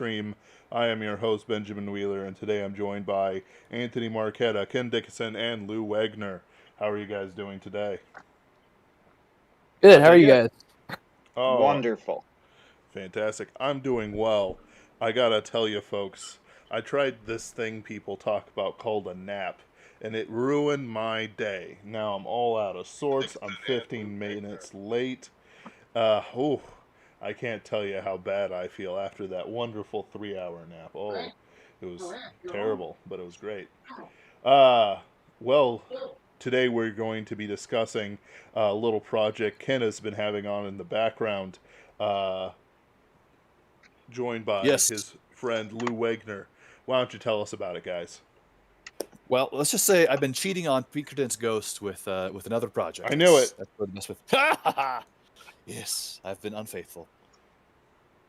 Livestream. I am your host, Benjamin Wheeler, and today I'm joined by Anthony Marquetta, Ken Dickason, and Lou Wegner. How are you guys doing today? Good. How are you guys? Oh, Wonderful. fantastic. I'm doing well. I gotta tell you, folks, I tried this thing people talk about called a nap, and it ruined my day. Now I'm all out of sorts. I'm 15 minutes late. Oh, I can't tell you how bad I feel after that wonderful 3-hour nap. Oh, it was terrible, but it was great. Well, today we're going to be discussing a little project Ken has been having on in the background, uh, joined by his friend Lou Wegner. Why don't you tell us about it, guys? Well, let's just say I've been cheating on Pinkerton's Ghost with another project. I knew it. That's what I mess with. Yes, I've been unfaithful.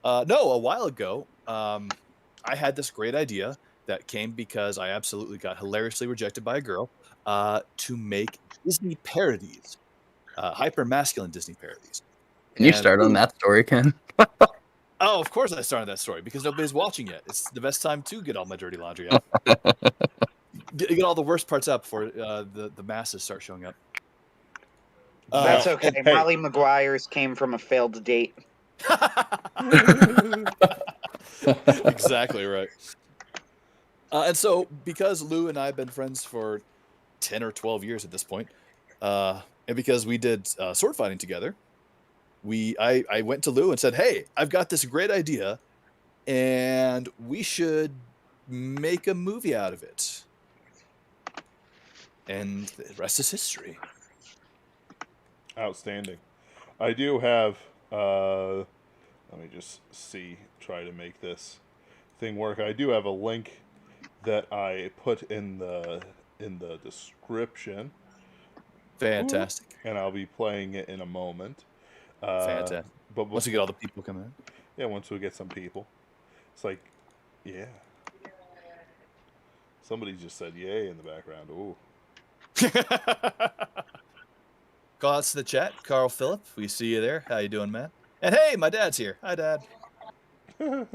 No, a while ago, I had this great idea that came because I absolutely got hilariously rejected by a girl to make Disney parodies, hyper masculine Disney parodies. Can you start on that story, Ken? Oh, of course I started that story because nobody's watching yet. It's the best time to get all my dirty laundry out. Get all the worst parts out before the masses start showing up. That's okay. Hey. Molly Maguire's came from a failed date. Exactly right. And so, because Lou and I have been friends for 10 or 12 years at this point, and because we did sword fighting together, I went to Lou and said, "Hey, I've got this great idea, and we should make a movie out of it." And the rest is history. Outstanding. I do have, let me just try to make this thing work. I do have a link that I put in the description. Fantastic. And I'll be playing it in a moment. Fantastic. But once we get all the people coming in. Yeah, once we get some people. It's like, yeah. Somebody just said yay in the background. Ooh. Call outs to the chat. Carl Phillip, we see you there. How you doing, man? And hey, my dad's here. Hi, Dad. All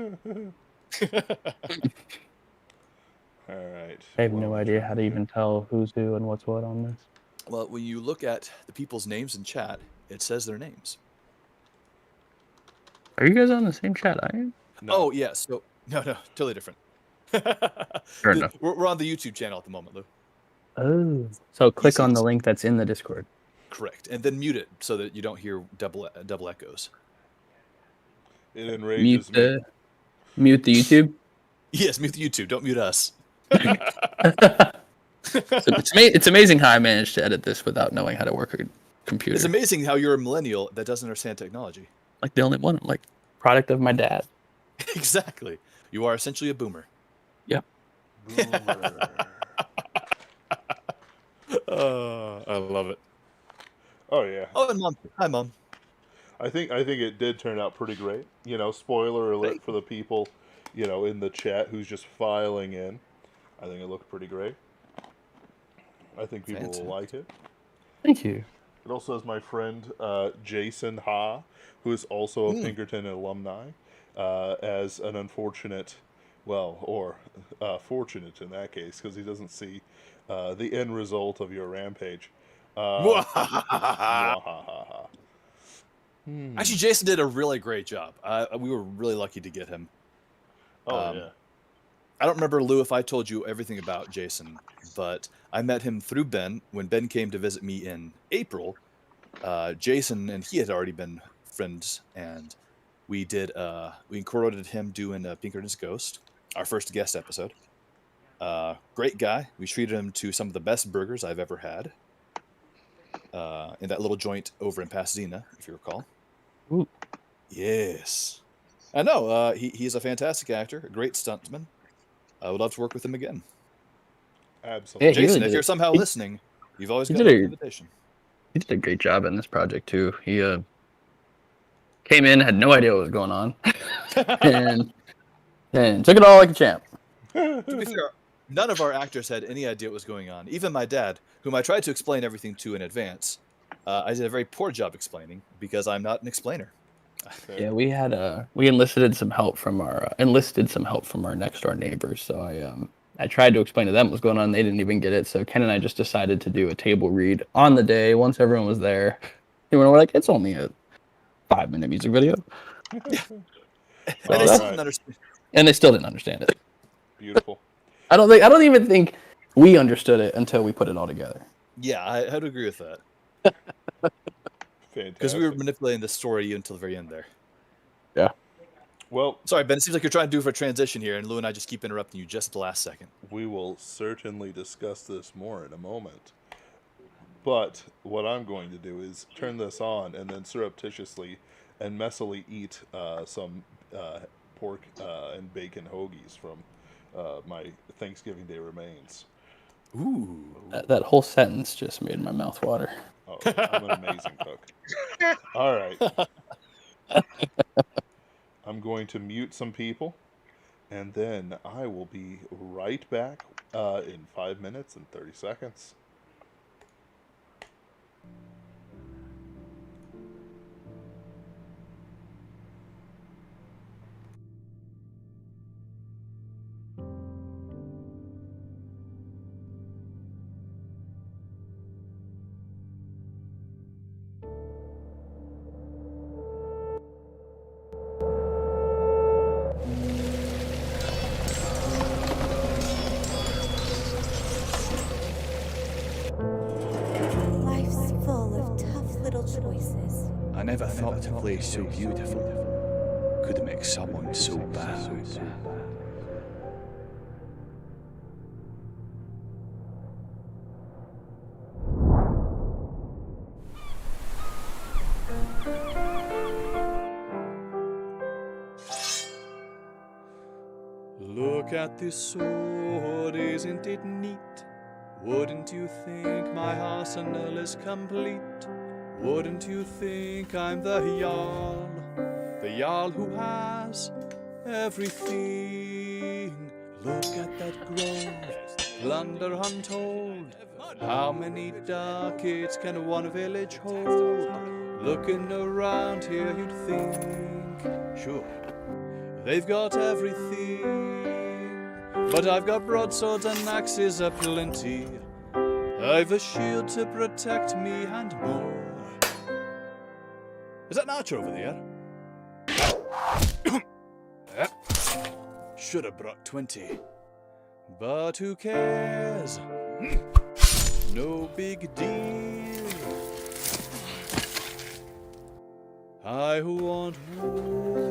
right. I have no idea how to even tell who's who and what's what on this. Well, when you look at the people's names in chat, it says their names. Are you guys on the same chat I am? No. Oh, yeah. So, no, totally different. Fair enough. We're on the YouTube channel at the moment, Lou. Oh. So click on the link that's in the Discord. Correct. And then mute it so that you don't hear double echoes. It enrages me. Mute the YouTube? Yes, mute the YouTube. Don't mute us. So it's amazing how I managed to edit this without knowing how to work a computer. It's amazing how you're a millennial that doesn't understand technology. Like the only one, like product of my dad. Exactly. You are essentially a boomer. Yep. Boomer. I love it. Oh yeah. Oh, and Mom. Hi, Mom. I think it did turn out pretty great. You know, spoiler alert for the people, you know, in the chat who's just filing in. I think it looked pretty great. I think people will like it. Thank you. It also has my friend Jason Ha, who is also a Pinkerton alumni, as an unfortunate, fortunate in that case, because he doesn't see the end result of your rampage. Actually, Jason did a really great job. We were really lucky to get him. Oh, yeah. I don't remember, Lou, if I told you everything about Jason, but I met him through Ben. When Ben came to visit me in April, Jason and he had already been friends, and we incorporated him doing Pinkerton's Ghost, our first guest episode. Great guy. We treated him to some of the best burgers I've ever had in that little joint over in Pasadena, if you recall. Ooh. Yes. I know. He's a fantastic actor, a great stuntman. I would love to work with him again. Absolutely. Yeah, Jason, if you're somehow listening, you've always got an invitation. He did a great job in this project, too. He came in, had no idea what was going on, and took it all like a champ. To be fair, none of our actors had any idea what was going on. Even my dad, whom I tried to explain everything to in advance, I did a very poor job explaining because I'm not an explainer. Yeah, we enlisted some help from our next door neighbors. So I tried to explain to them what was going on. They didn't even get it. So Ken and I just decided to do a table read on the day once everyone was there. And we're like, it's only a 5-minute music video. And they still didn't understand it. Beautiful. I don't even think we understood it until we put it all together. Yeah, I'd agree with that. Fantastic. Because we were manipulating the story until the very end there. Yeah. Well, sorry, Ben. It seems like you're trying to do for a transition here, and Lou and I just keep interrupting you just at the last second. We will certainly discuss this more in a moment. But what I'm going to do is turn this on and then surreptitiously and messily eat some pork and bacon hoagies from my Thanksgiving Day remains. Ooh. That whole sentence just made my mouth water. Oh, I'm an amazing cook. All right. I'm going to mute some people, and then I will be right back in 5 minutes and 30 seconds. I never thought a place so beautiful could make someone so bad. Look at this sword, isn't it neat? Wouldn't you think my arsenal is complete? Wouldn't you think I'm the Jarl who has everything? Look at that grove, plunder untold. How many ducats can one village hold? Looking around here you'd think, sure, they've got everything. But I've got broadswords and axes aplenty. I've a shield to protect me and more. Is that an archer over there? Should have brought 20. But who cares? No big deal. I want war.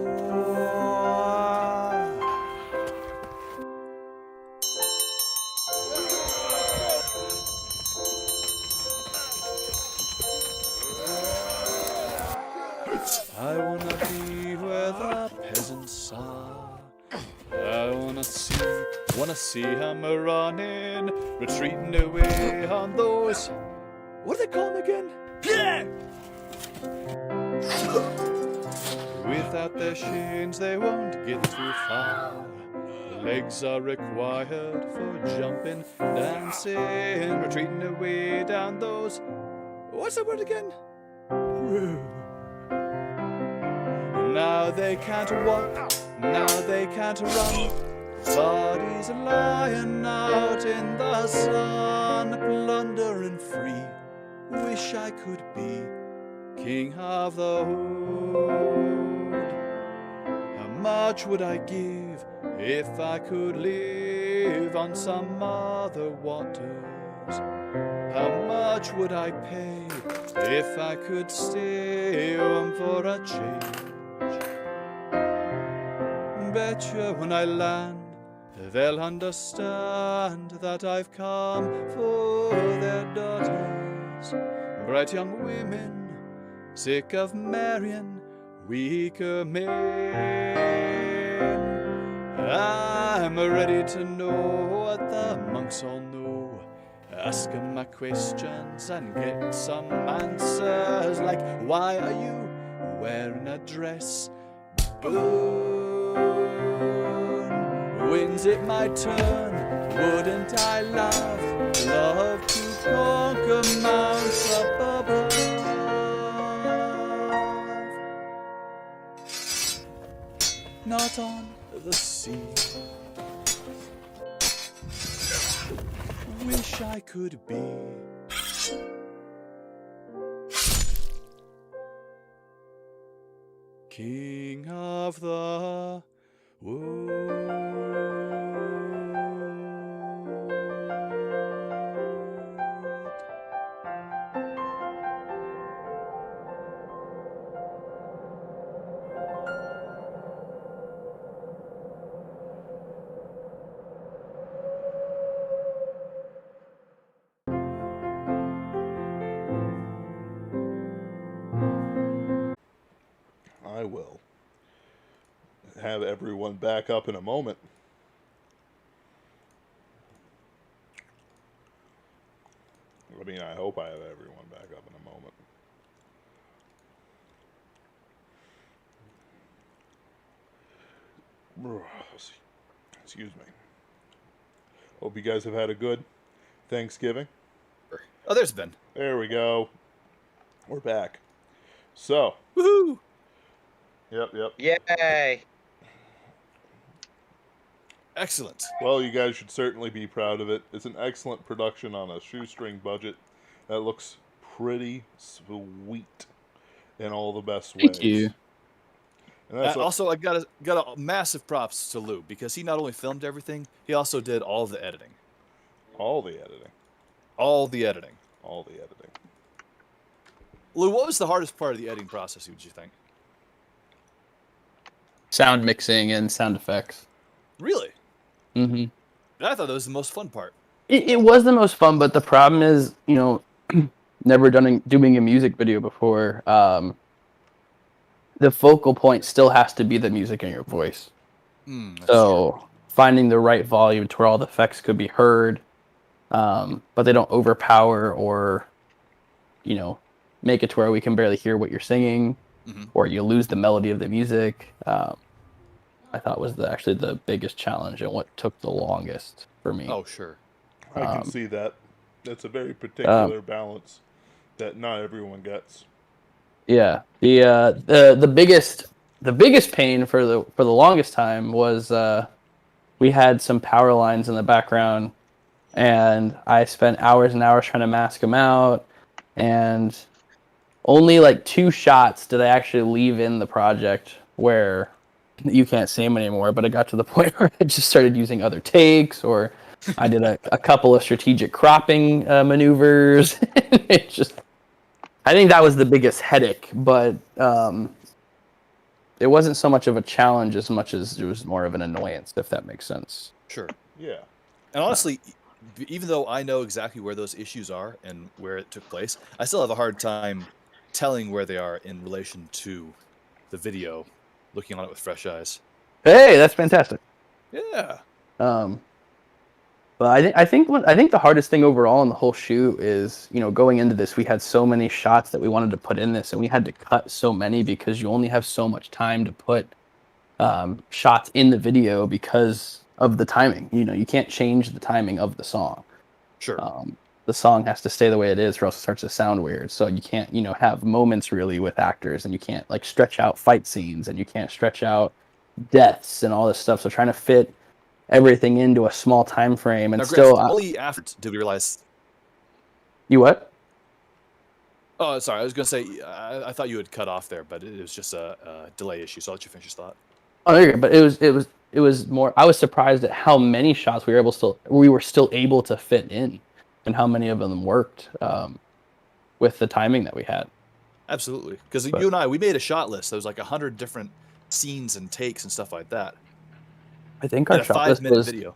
I wanna be where the peasants are. I wanna see him running, retreating away on those. What do they call them again? Without their shins, they won't get too far. Legs are required for jumping, dancing, retreating away down those. What's that word again? Now they can't walk, now they can't run. Bodies lying out in the sun, plundering free. Wish I could be king of the wood. How much would I give if I could live on some other waters? How much would I pay if I could stay home for a change? Betcha when I land, they'll understand that I've come for their daughters. Bright young women, sick of marrying weaker men. I'm ready to know what the monks all know. Ask them my questions and get some answers, like why are you wearing a dress? When's it my turn? Wouldn't I love to conquer mounts up above? not on the sea. Wish I could be king of the world. I will have everyone back up in a moment. I mean, I hope I have everyone back up in a moment. Excuse me. Hope you guys have had a good Thanksgiving. Oh, there's Ben. There we go. We're back. So. Woohoo! Yep. Yay! Excellent. Well, you guys should certainly be proud of it. It's an excellent production on a shoestring budget that looks pretty sweet in all the best ways. Thank you. And that's Also, I got a massive props to Lou, because he not only filmed everything, he also did all the editing. all the editing. All the editing. All the editing. Lou, what was the hardest part of the editing process, would you think? Sound mixing and sound effects. Really? Mm-hmm. I thought that was the most fun part. It was the most fun, but the problem is, you know, never doing a music video before. The focal point still has to be the music in your voice. So finding the right volume to where all the effects could be heard, but they don't overpower or, you know, make it to where we can barely hear what you're singing, or you lose the melody of the music. I thought was actually the biggest challenge and what took the longest for me. Oh, sure. I can see that. That's a very particular balance that not everyone gets. Yeah, the biggest pain for the longest time was we had some power lines in the background, and I spent hours and hours trying to mask them out, and only like 2 shots did I actually leave in the project where you can't see them anymore. But it got to the point where I just started using other takes, or I did a couple of strategic cropping maneuvers. It just, I think that was the biggest headache, but it wasn't so much of a challenge as much as it was more of an annoyance, if that makes sense. Sure. Yeah. And honestly, even though I know exactly where those issues are and where it took place, I still have a hard time telling where they are in relation to the video, looking on it with fresh eyes. Hey, that's fantastic. Yeah. But I think the hardest thing overall in the whole shoot is, you know, going into this, we had so many shots that we wanted to put in this, and we had to cut so many because you only have so much time to put shots in the video because of the timing. You know, you can't change the timing of the song. Sure. The song has to stay the way it is, or else it starts to sound weird. So you can't, you know, have moments really with actors, and you can't like stretch out fight scenes, and you can't stretch out deaths and all this stuff. So trying to fit everything into a small time frame, and now, still only after did we realize. You what? Oh, sorry. I was going to say I thought you had cut off there, but it was just a delay issue. So I'll let you finish your thought. Oh, there you go. But it was more. I was surprised at how many shots we were still able to fit in, and how many of them worked with the timing that we had. Absolutely, because you and we made a shot list. There was like 100 different scenes and takes and stuff like that. I think our shot list was video.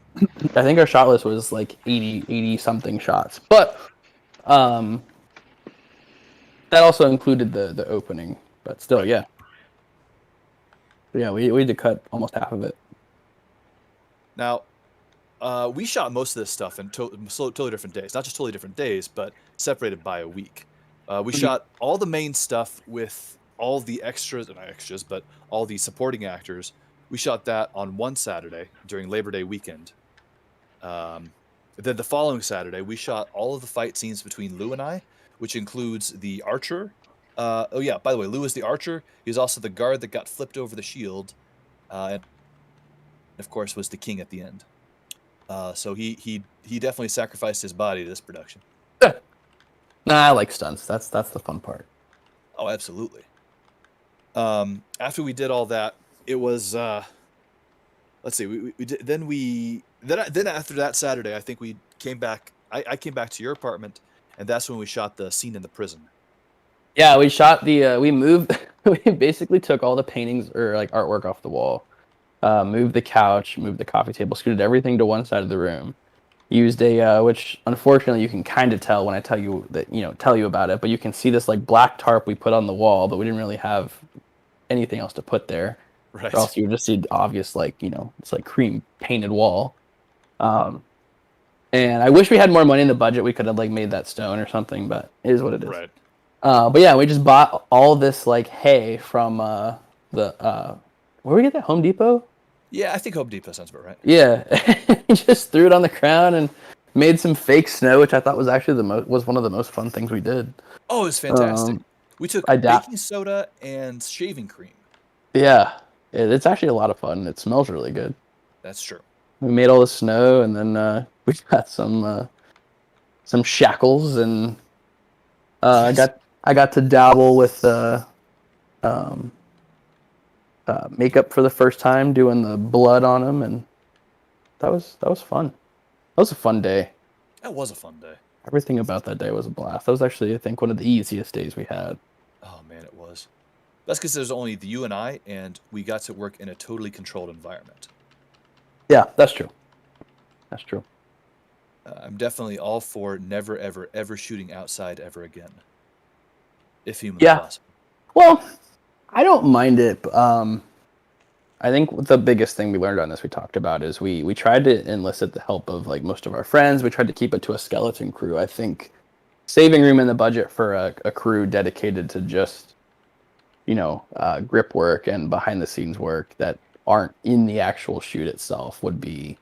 I think our shot list was like 80 something shots, but that also included the opening. But still, yeah, we had to cut almost half of it. Now, we shot most of this stuff in totally different days. Not just totally different days, but separated by a week. We shot all the main stuff with all the extras, but all the supporting actors. We shot that on one Saturday during Labor Day weekend. Then the following Saturday, we shot all of the fight scenes between Lou and I, which includes the archer. By the way, Lou is the archer. He's also the guard that got flipped over the shield. and of course was the king at the end. So he definitely sacrificed his body to this production. Nah, I like stunts. That's the fun part. Oh, absolutely. After we did all that, it was let's see, we did, then after that Saturday, I think we came back. I came back to your apartment, and that's when we shot the scene in the prison. Yeah, we shot we moved. We basically took all the paintings or like artwork off the wall, moved the couch, moved the coffee table, scooted everything to one side of the room. Used a which unfortunately you can kind of tell when I tell you about it, but you can see this like black tarp we put on the wall, but we didn't really have anything else to put there. Right. Or else you would just see obvious it's like cream painted wall. And I wish we had more money in the budget. We could have like made that stone or something, but it is what it is. Right. But yeah, we just bought all this like hay from where we get that, Home Depot? Yeah, I think Home Depot sounds about right. Yeah, he just threw it on the ground and made some fake snow, which I thought was actually was one of the most fun things we did. Oh, it was fantastic. We took baking soda and shaving cream. Yeah, it's actually a lot of fun. It smells really good. That's true. We made all the snow, and then we got some shackles, and I got to dabble with makeup for the first time, doing the blood on them, and that was fun. That was a fun day. That was a fun day. Everything about that day was a blast. That was actually, I think, one of the easiest days we had. Oh man, it was. That's because there's only you and I, and we got to work in a totally controlled environment. Yeah, that's true. That's true. I'm definitely all for never, ever, ever shooting outside ever again, if humanly possible. Well, I don't mind it. I think the biggest thing we learned on this, we talked about, is we tried to enlist the help of like most of our friends. We tried to keep it to a skeleton crew. I think saving room in the budget for a crew dedicated to just, grip work and behind the scenes work that aren't in the actual shoot itself would be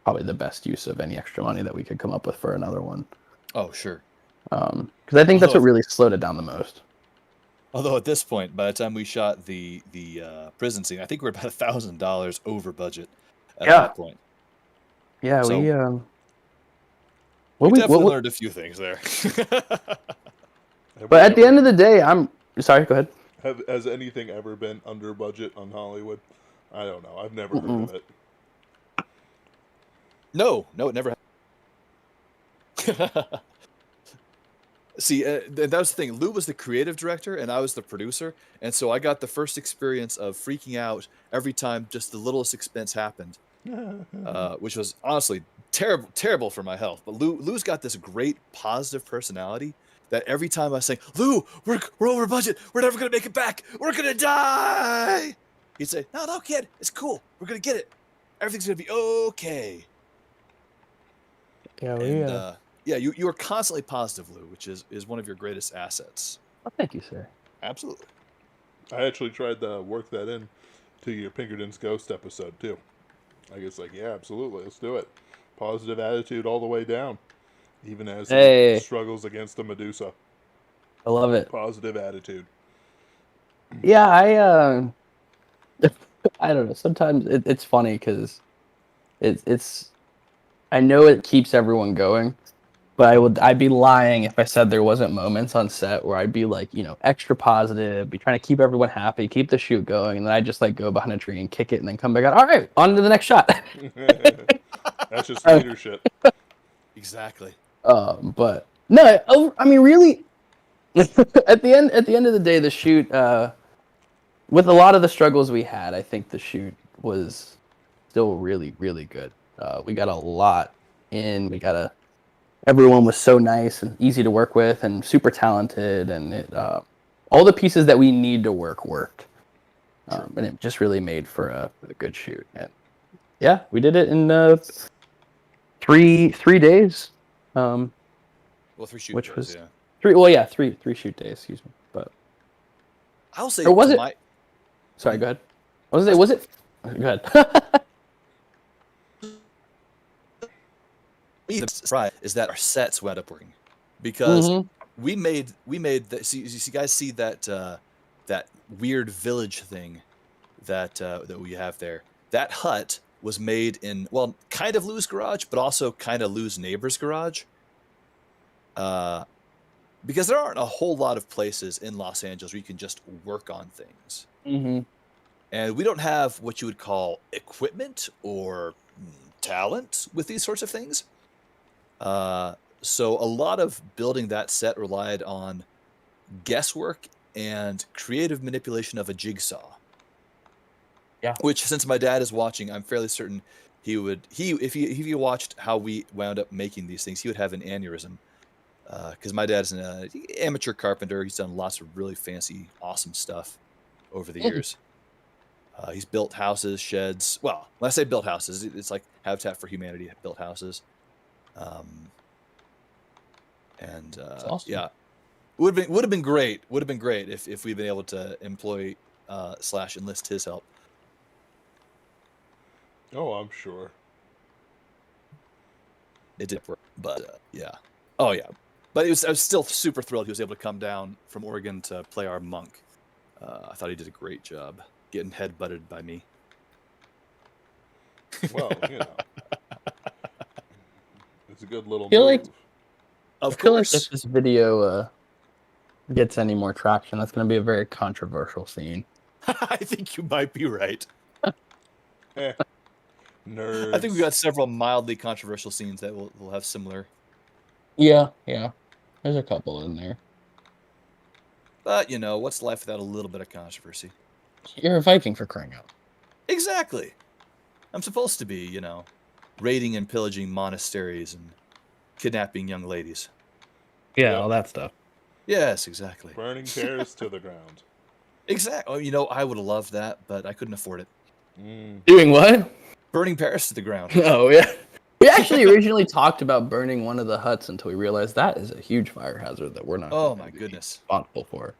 probably the best use of any extra money that we could come up with for another one. Oh, sure. Because I think that's what really slowed it down the most. Although at this point, by the time we shot the prison scene, I think we're about $1,000 over budget at that point. Yeah, so we definitely learned a few things there. But at the end of the day, sorry, go ahead. Has anything ever been under budget on Hollywood? I don't know. I've never heard of it. No, it never happened. See, that was the thing. Lou was the creative director, and I was the producer, and so I got the first experience of freaking out every time just the littlest expense happened, which was honestly terrible for my health. But Lou's got this great positive personality that every time I say, "Lou, we're over budget. We're never gonna make it back. We're gonna die," he'd say, "No, kid, it's cool. We're gonna get it. Everything's gonna be okay." Yeah, yeah, you are constantly positive, Lou, which is one of your greatest assets. Well, thank you, sir. Absolutely. I actually tried to work that in to your Pinkerton's Ghost episode, too. I guess, yeah, absolutely, let's do it. Positive attitude all the way down, even as he struggles against the Medusa. I love it. Positive attitude. Yeah, I don't know. Sometimes it's funny because it's I know it keeps everyone going, but I'd be lying if I said there wasn't moments on set where I'd be like, extra positive, be trying to keep everyone happy, keep the shoot going, and then I just like go behind a tree and kick it and then come back out. All right, on to the next shot. That's just leadership. Exactly. But no, I mean, really, at the end of the day, the shoot, with a lot of the struggles we had, I think the shoot was still really, really good. We got a lot in. Everyone was so nice and easy to work with and super talented, and all the pieces that we need to worked. And it just really made for a good shoot. And yeah, we did it in 3 days. 3 shoot which days, was yeah. 3. Well, yeah, 3 shoot days. Excuse me, but I'll say. Or was it? Sorry, go ahead. Was it? Go ahead. Right, is that our sets wound up working because we made that. See, you guys see that that weird village thing that we have there. That hut was made in, well, kind of Lou's garage, but also kind of Lou's neighbor's garage. Because there aren't a whole lot of places in Los Angeles where you can just work on things. Mm-hmm. And we don't have what you would call equipment or talent with these sorts of things. So a lot of building that set relied on guesswork and creative manipulation of a jigsaw. Yeah. Which, since my dad is watching, I'm fairly certain if he watched how we wound up making these things, he would have an aneurysm. Because my dad's an amateur carpenter. He's done lots of really fancy, awesome stuff over the years. He's built houses, sheds. Well, when I say built houses, it's like Habitat for Humanity built houses. Awesome. Yeah, would have been great. Would have been great if we'd been able to employ / enlist his help. Oh, I'm sure. It did work, but yeah. Oh yeah, but I was still super thrilled he was able to come down from Oregon to play our monk. I thought he did a great job getting headbutted by me. Well, you know, it's a good little Feel move. like- Of I feel like course. if this video gets any more traction, that's going to be a very controversial scene. I think you might be right. Nerds. I think we've got several mildly controversial scenes that will have similar. Yeah. There's a couple in there. But, you know, what's life without a little bit of controversy? You're a Viking, for crying out. Exactly. I'm supposed to be, you know, raiding and pillaging monasteries and kidnapping young ladies. Yeah, Yeah. all that stuff. Yes, exactly. Burning Paris to the ground. Exactly. Oh, you know, I would have loved that, but I couldn't afford it. Doing what? Burning Paris to the ground. Oh, yeah. We actually originally talked about burning one of the huts until we realized that is a huge fire hazard that we're not Oh, gonna my be goodness. responsible for.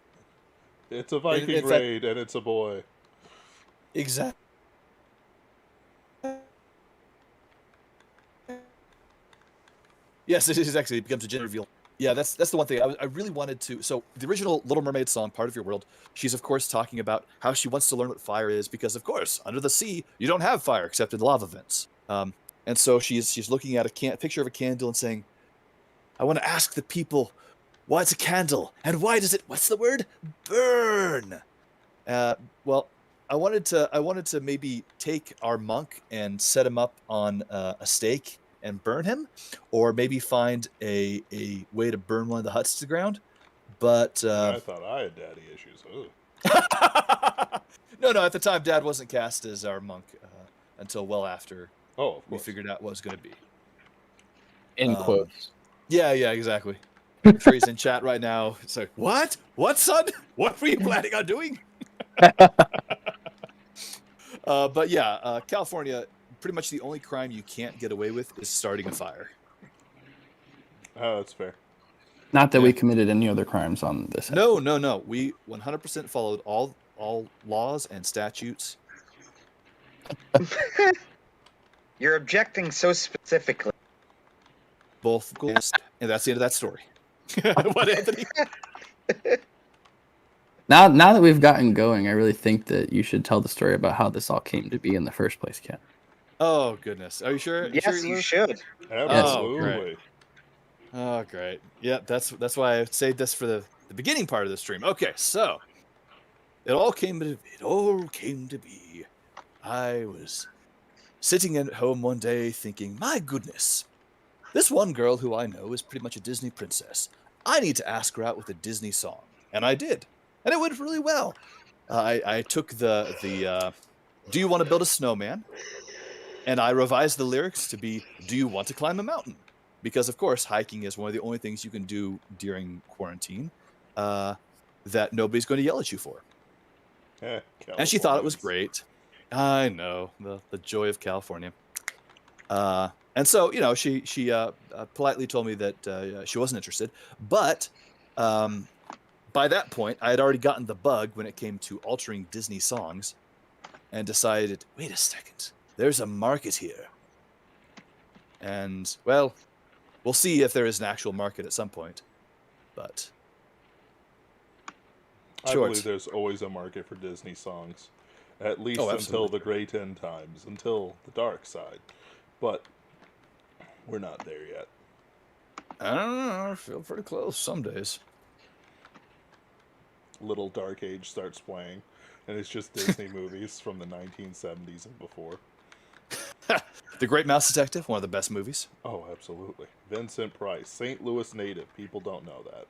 It's a Viking in fact- raid, and it's a boy. Exactly. Yes, it is actually. It becomes a gender reveal. Yeah, that's the one thing I really wanted to. So the original Little Mermaid song, "Part of Your World," she's of course talking about how she wants to learn what fire is because, of course, under the sea you don't have fire except in lava vents. And so she's looking at a picture of a candle and saying, "I want to ask the people why it's a candle and why does it? What's the word? Burn." Well, I wanted to maybe take our monk and set him up on a stake and burn him, or maybe find a way to burn one of the huts to the ground. But I thought I had daddy issues. Ugh. no, at the time, Dad wasn't cast as our monk until well after Oh, of we course. figured out what it was going to be. In quotes. Yeah, exactly. I'm sure he's in chat right now. It's like, what? What, son? What were you planning on doing? But yeah, California, pretty much the only crime you can't get away with is starting a fire. Oh, that's fair. Not that Yeah. we committed any other crimes on this. No. We 100% followed all laws and statutes. You're objecting so specifically. Both goals, and that's the end of that story. What, Anthony? Now that we've gotten going, I really think that you should tell the story about how this all came to be in the first place, Ken. Oh, goodness. Are you sure? Yes, you should. Absolutely. Oh, great. Yeah, that's why I saved this for the beginning part of the stream. Okay, so it all came to be. I was sitting at home one day thinking, my goodness, this one girl who I know is pretty much a Disney princess. I need to ask her out with a Disney song. And I did. And it went really well. I took the "Do you want to build a snowman?" and I revised the lyrics to be "Do you want to climb a mountain?" Because of course hiking is one of the only things you can do during quarantine that nobody's going to yell at you for. And she thought it was great. I know, the joy of California. And so, you know, she politely told me that she wasn't interested, but by that point, I had already gotten the bug when it came to altering Disney songs and decided, wait a second, there's a market here. And, well, we'll see if there is an actual market at some point. But I Short. believe there's always a market for Disney songs. At least until the great end times, until the dark side. But we're not there yet. I don't know. I feel pretty close some days. Little Dark Age starts playing, and it's just Disney movies from the 1970s and before. The Great Mouse Detective, one of the best movies. Oh, absolutely. Vincent Price, St. Louis native. People don't know that.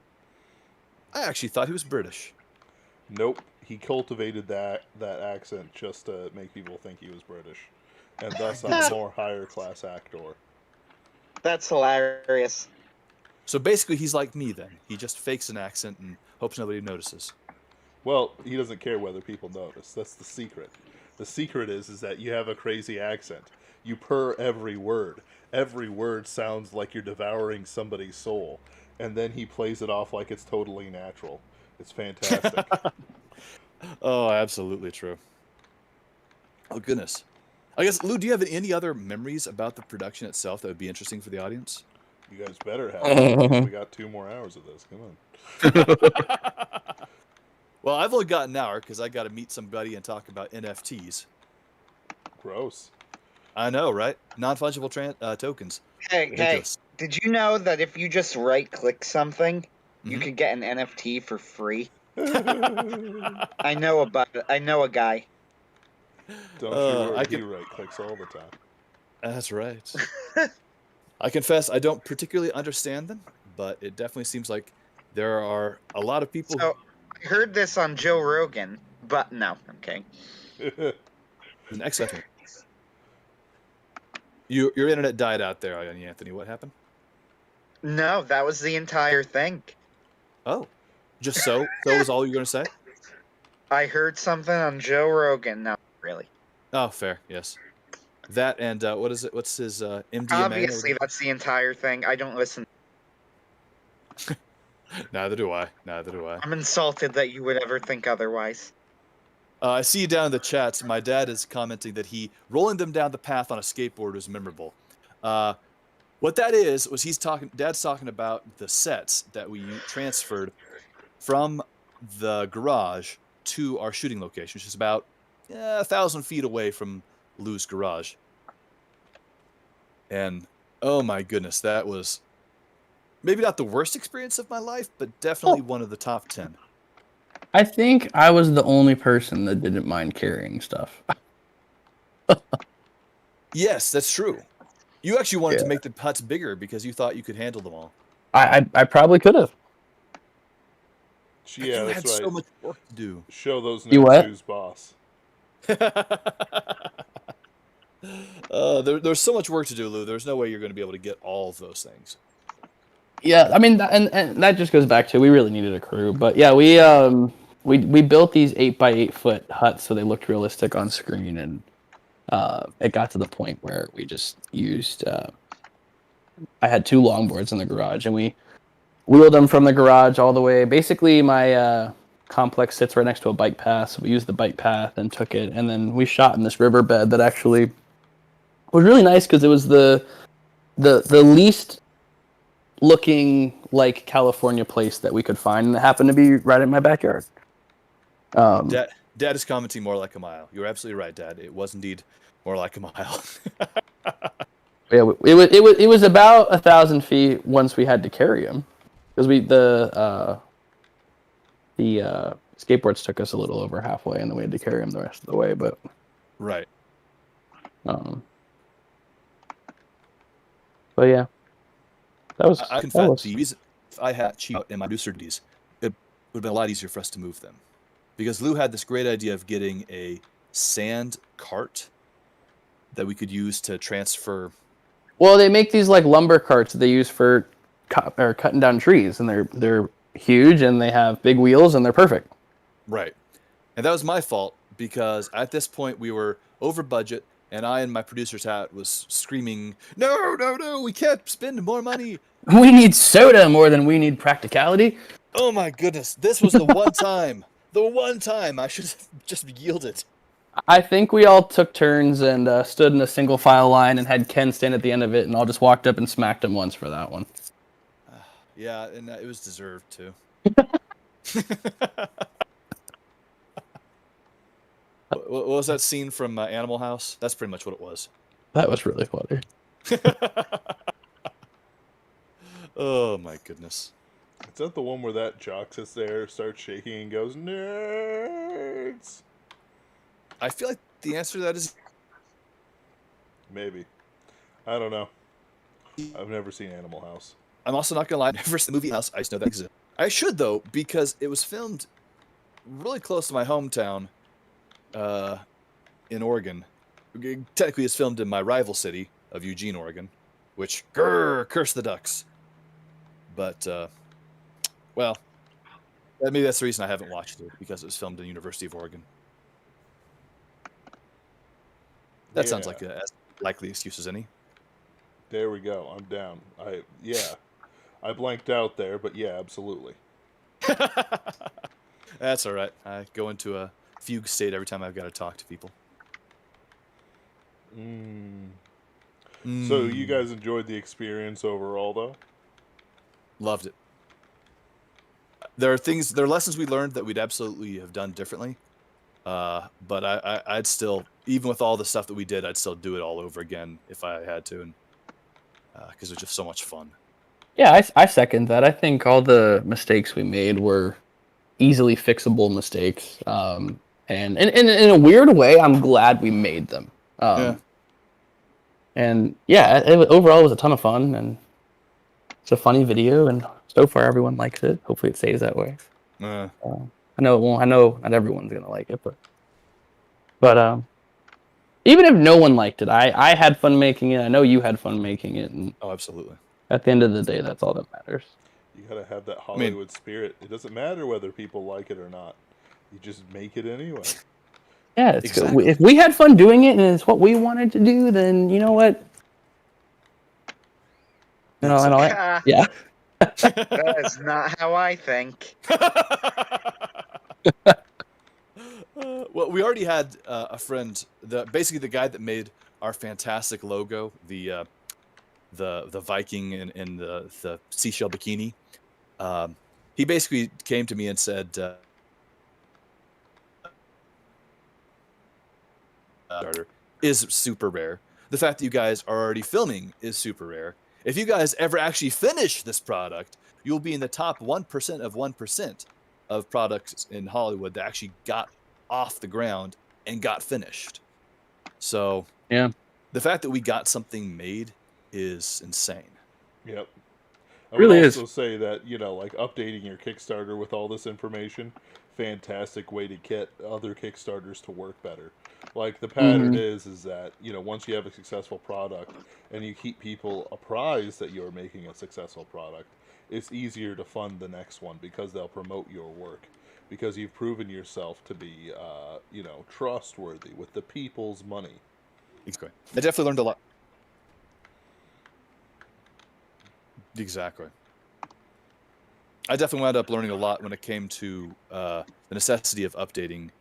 I actually thought he was British. Nope. He cultivated that accent just to make people think he was British. And thus I'm a more higher class actor. That's hilarious. So basically he's like me then. He just fakes an accent and hopes nobody notices. Well, he doesn't care whether people notice. That's the secret. The secret is that you have a crazy accent. You purr every word. Every word sounds like you're devouring somebody's soul. And then he plays it off like it's totally natural. It's fantastic. Oh, absolutely true. Oh, goodness. I guess, Lou, do you have any other memories about the production itself that would be interesting for the audience? You guys better have it, because we got 2 more hours of this. Come on. Well, I've only got an hour because I got to meet somebody and talk about NFTs. Gross. I know, right? Non-fungible tokens. Hey, did you know that if you just right-click something, you could get an NFT for free? I know a guy. Don't you worry, he right-clicks all the time. That's right. I confess I don't particularly understand them, but it definitely seems like there are a lot of people... So, I heard this on Joe Rogan, but no, I'm kidding. An excellent. Your internet died out there, Anthony. What happened? No, that was the entire thing. Oh, just so? So was all you were going to say? I heard something on Joe Rogan. No, really. Oh, fair. Yes. That and what is it? What's his MDMA? Obviously, that's the entire thing. I don't listen. Neither do I. Neither do I. I'm insulted that you would ever think otherwise. I see you down in the chats. My dad is commenting that rolling them down the path on a skateboard was memorable. What that is was Dad's talking about the sets that we transferred from the garage to our shooting location, which is about 1,000 feet away from Lou's garage. And oh my goodness, that was maybe not the worst experience of my life, but definitely one of the top 10. I think I was the only person that didn't mind carrying stuff. Yes, that's true. You actually wanted to make the huts bigger because you thought you could handle them all. I probably could have. Yeah, you that's had right. so much work to do. Show those You what? Neptune's boss. There's so much work to do, Lou. There's no way you're going to be able to get all of those things. Yeah, I mean, and that just goes back to we really needed a crew. But yeah, we built these 8x8 foot huts so they looked realistic on screen, and it got to the point where we just used. I had 2 longboards in the garage, and we wheeled them from the garage all the way. Basically, my complex sits right next to a bike path, so we used the bike path and took it, and then we shot in this riverbed that actually was really nice because it was the least looking like California place that we could find, and it happened to be right in my backyard. Dad is commenting more like a mile. You're absolutely right, Dad. It was indeed more like a mile. Yeah, it was about 1,000 feet once we had to carry him, because the skateboards took us a little over halfway, and then we had to carry him the rest of the way. But right. But yeah, that was. I confess, the reason if I had cheap in my producer duties, it would have been a lot easier for us to move them, because Lou had this great idea of getting a sand cart that we could use to transfer. Well, they make these like lumber carts that they use for cutting down trees, and they're huge, and they have big wheels, and they're perfect. Right, and that was my fault because at this point we were over budget. And I, in my producer's hat, was screaming, no, we can't spend more money. We need soda more than we need practicality. Oh my goodness, this was the one time I should have just yielded. I think we all took turns and stood in a single file line and had Ken stand at the end of it, and all just walked up and smacked him once for that one. Yeah, and it was deserved too. What was that scene from Animal House? That's pretty much what it was. That was really funny. Oh my goodness. Is that the one where that jock sits there, starts shaking, and goes, "Nerds"? I feel like the answer to that is Maybe. I don't know. I've never seen Animal House. I'm also not gonna lie, I've never seen the movie House. I just know that exists. I should though, because it was filmed really close to my hometown, in Oregon. Technically, it's filmed in my rival city of Eugene, Oregon, which curse the Ducks. But well, maybe that's the reason I haven't watched it, because it was filmed in the University of Oregon. That sounds like as likely excuse as any. There we go. I'm down. I blanked out there, but yeah, absolutely. That's all right. I go into a fugue state every time I've got to talk to people. So you guys enjoyed the experience overall, though? Loved it. There are lessons we learned that we'd absolutely have done differently. But I'd still, even with all the stuff that we did, I'd still do it all over again if I had to, and because it was just so much fun. Yeah, I second that. I think all the mistakes we made were easily fixable mistakes. And in a weird way, I'm glad we made them. Yeah. And yeah, overall it was a ton of fun, and it's a funny video, and so far everyone likes it. Hopefully it stays that way. I know it won't. I know not everyone's gonna like it, but even if no one liked it, I had fun making it. I know you had fun making it, and Oh, absolutely. at the end of the day, that's all that matters. You gotta have that Hollywood spirit. It doesn't matter whether people like it or not. You just make it anyway. Yeah, it's Exactly. good. If we had fun doing it and it's what we wanted to do, then you know what? Yeah. That is not how I think. Well, we already had a friend, basically the guy that made our fantastic logo, the Viking in the seashell bikini. He basically came to me and said, is super rare. The fact that you guys are already filming is super rare. If you guys ever actually finish this product, you'll be in the top 1% of 1% of products in Hollywood that actually got off the ground and got finished. So Yeah. the fact that we got something made is insane. Yep. I Really would is. also say that, like updating your Kickstarter with all this information, fantastic way to get other Kickstarters to work better. Like the pattern is that, once you have a successful product and you keep people apprised that you're making a successful product, it's easier to fund the next one because they'll promote your work. Because you've proven yourself to be, trustworthy with the people's money. Exactly. I definitely learned a lot. Exactly. I definitely wound up learning a lot when it came to the necessity of updating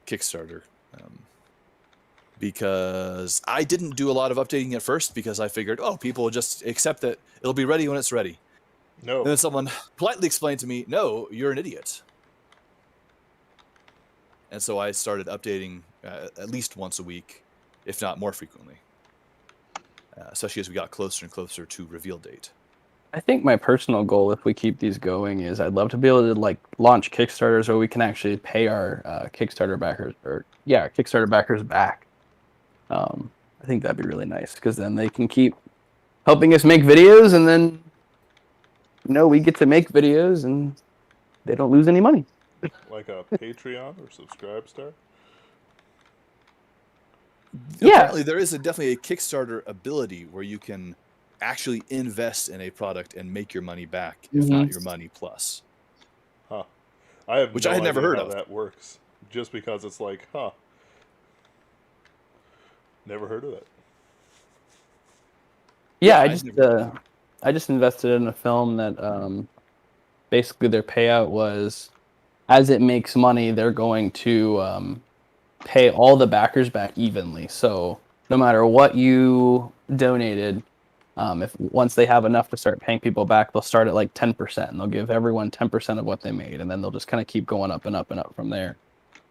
Kickstarter. Because I didn't do a lot of updating at first because I figured, people will just accept that it'll be ready when it's ready. No. And then someone politely explained to me, no, you're an idiot. And so I started updating at least once a week, if not more frequently. Especially as we got closer and closer to reveal date. I think my personal goal, if we keep these going, is I'd love to be able to launch Kickstarters where we can actually pay our Kickstarter backers back. I think that'd be really nice because then they can keep helping us make videos, and then we get to make videos and they don't lose any money. Like a Patreon or Subscribestar? Yeah. Apparently, there is definitely a Kickstarter ability where you can actually invest in a product and make your money back, if not your money plus. Huh. I have Which no I had never idea heard how of. that works. Just because it's like, never heard of it. Yeah, Yeah, I just invested in a film that basically their payout was, as it makes money, they're going to pay all the backers back evenly. So no matter what you donated, once they have enough to start paying people back, they'll start at 10%, and they'll give everyone 10% of what they made, and then they'll just kind of keep going up and up and up from there.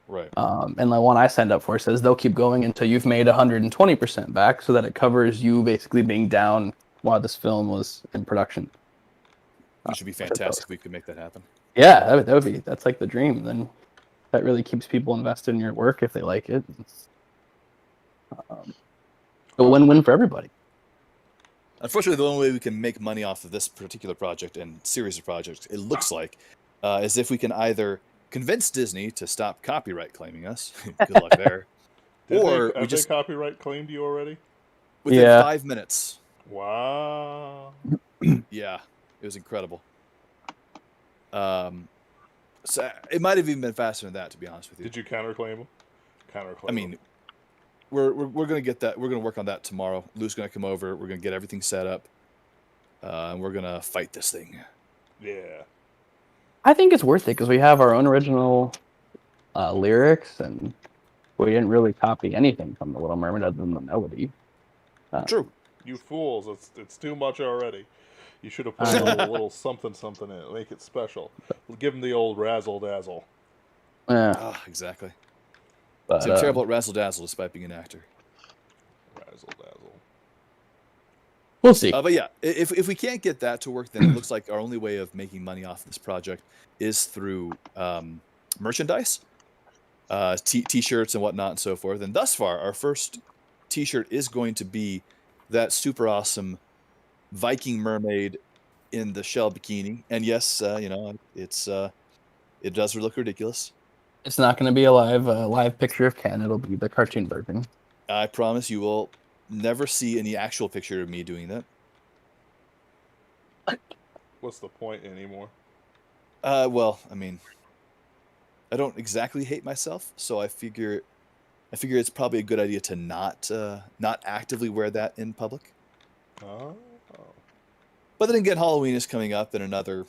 Right. And the one I signed up for says they'll keep going until you've made 120% back, so that it covers you basically being down while this film was in production. Which would be fantastic if we could make that happen. Yeah, that's like the dream. Then that really keeps people invested in your work if they like it. A win-win for everybody. Unfortunately, the only way we can make money off of this particular project and series of projects, it looks like, is if we can either convince Disney to stop copyright claiming us. Good luck there. Have they copyright claimed you already? Within 5 minutes. Wow. Yeah, it was incredible. So it might have even been faster than that, to be honest with you. Did you counterclaim them? I mean, we're gonna get that. We're gonna work on that tomorrow. Lou's gonna come over. We're gonna get everything set up, and we're gonna fight this thing. Yeah. I think it's worth it because we have our own original lyrics, and we didn't really copy anything from The Little Mermaid other than the melody. True. You fools! It's too much already. You should have put a little something in it. Make it special. Give them the old razzle dazzle. Yeah. Exactly. But, so I'm terrible at razzle dazzle despite being an actor. Razzle dazzle. We'll see. But yeah, if we can't get that to work, then it looks like our only way of making money off this project is through merchandise, t-shirts and whatnot and so forth. And thus far, our first t-shirt is going to be that super awesome Viking mermaid in the shell bikini. And yes, it does look ridiculous. It's not going to be a live picture of Ken. It'll be the cartoon version. I promise you will never see any actual picture of me doing that. What's the point anymore? Well, I mean, I don't exactly hate myself, so I figure it's probably a good idea to not actively wear that in public. Oh. But then again, Halloween is coming up in another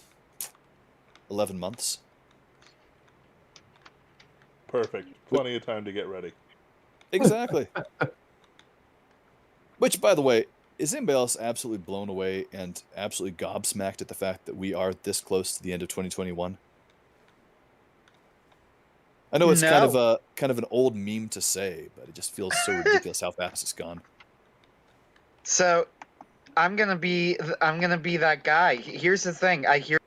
11 months. Perfect. Plenty of time to get ready. Exactly. Which, by the way, is anybody else absolutely blown away and absolutely gobsmacked at the fact that we are this close to the end of 2021? I know it's kind of an old meme to say, but it just feels so ridiculous how fast it's gone. So, I'm gonna be that guy. Here's the thing: I hear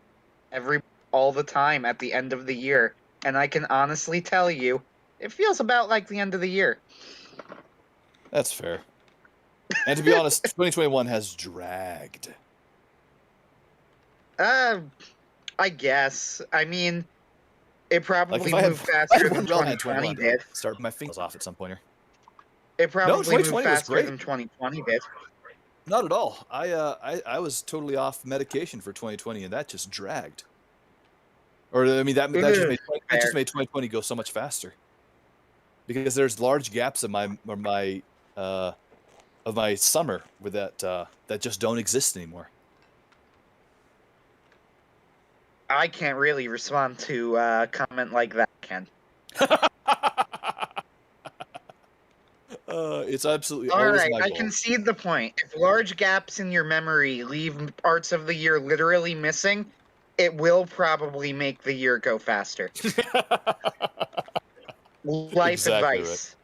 all the time at the end of the year, and I can honestly tell you, it feels about like the end of the year. That's fair. And to be honest, 2021 has dragged. I guess. Ian, it probably moved faster than 2020 did. Start my fingers off at some point here. It probably moved faster than 2020 did. Not at all. I was totally off medication for 2020, and that just dragged. Or I mean, that just made 2020 go so much faster. Because there's large gaps in my summer with that just don't exist anymore. I can't really respond to a comment like that, Ken. It's absolutely all always right. my I goal. concede the point. If large gaps in your memory leave parts of the year literally missing, it will probably make the year go faster. Life advice. Right.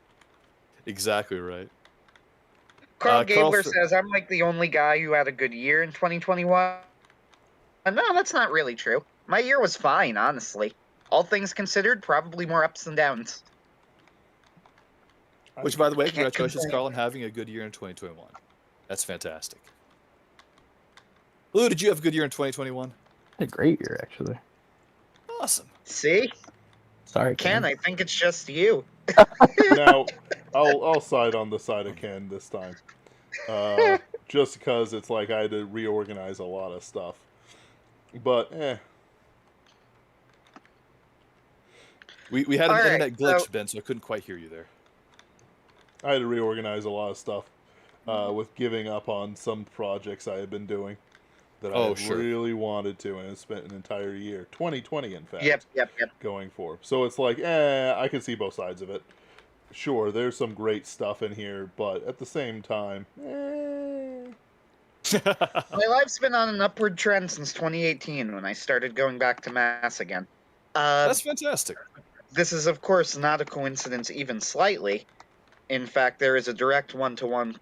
Exactly right. Carl Gabler says, I'm like the only guy who had a good year in 2021. No, that's not really true. My year was fine, honestly. All things considered, probably more ups than downs. Which, by the way, congratulations, Carl, on having a good year in 2021. That's fantastic. Lou, did you have a good year in 2021? A great year, actually. Awesome. See? Sorry, Ken, I think it's just you. Now, I'll side on the side of Ken this time. Just because it's like I had to reorganize a lot of stuff. But, We had an internet glitch, Ben, so I couldn't quite hear you there. I had to reorganize a lot of stuff with giving up on some projects I had been doing that I really wanted to, and I spent an entire year, 2020 in fact, yep. going for. So it's like, I can see both sides of it. Sure, there's some great stuff in here, but at the same time, My life's been on an upward trend since 2018 when I started going back to mass again. That's fantastic. this is, of course, not a coincidence even slightly. In fact, there is a direct one-to-one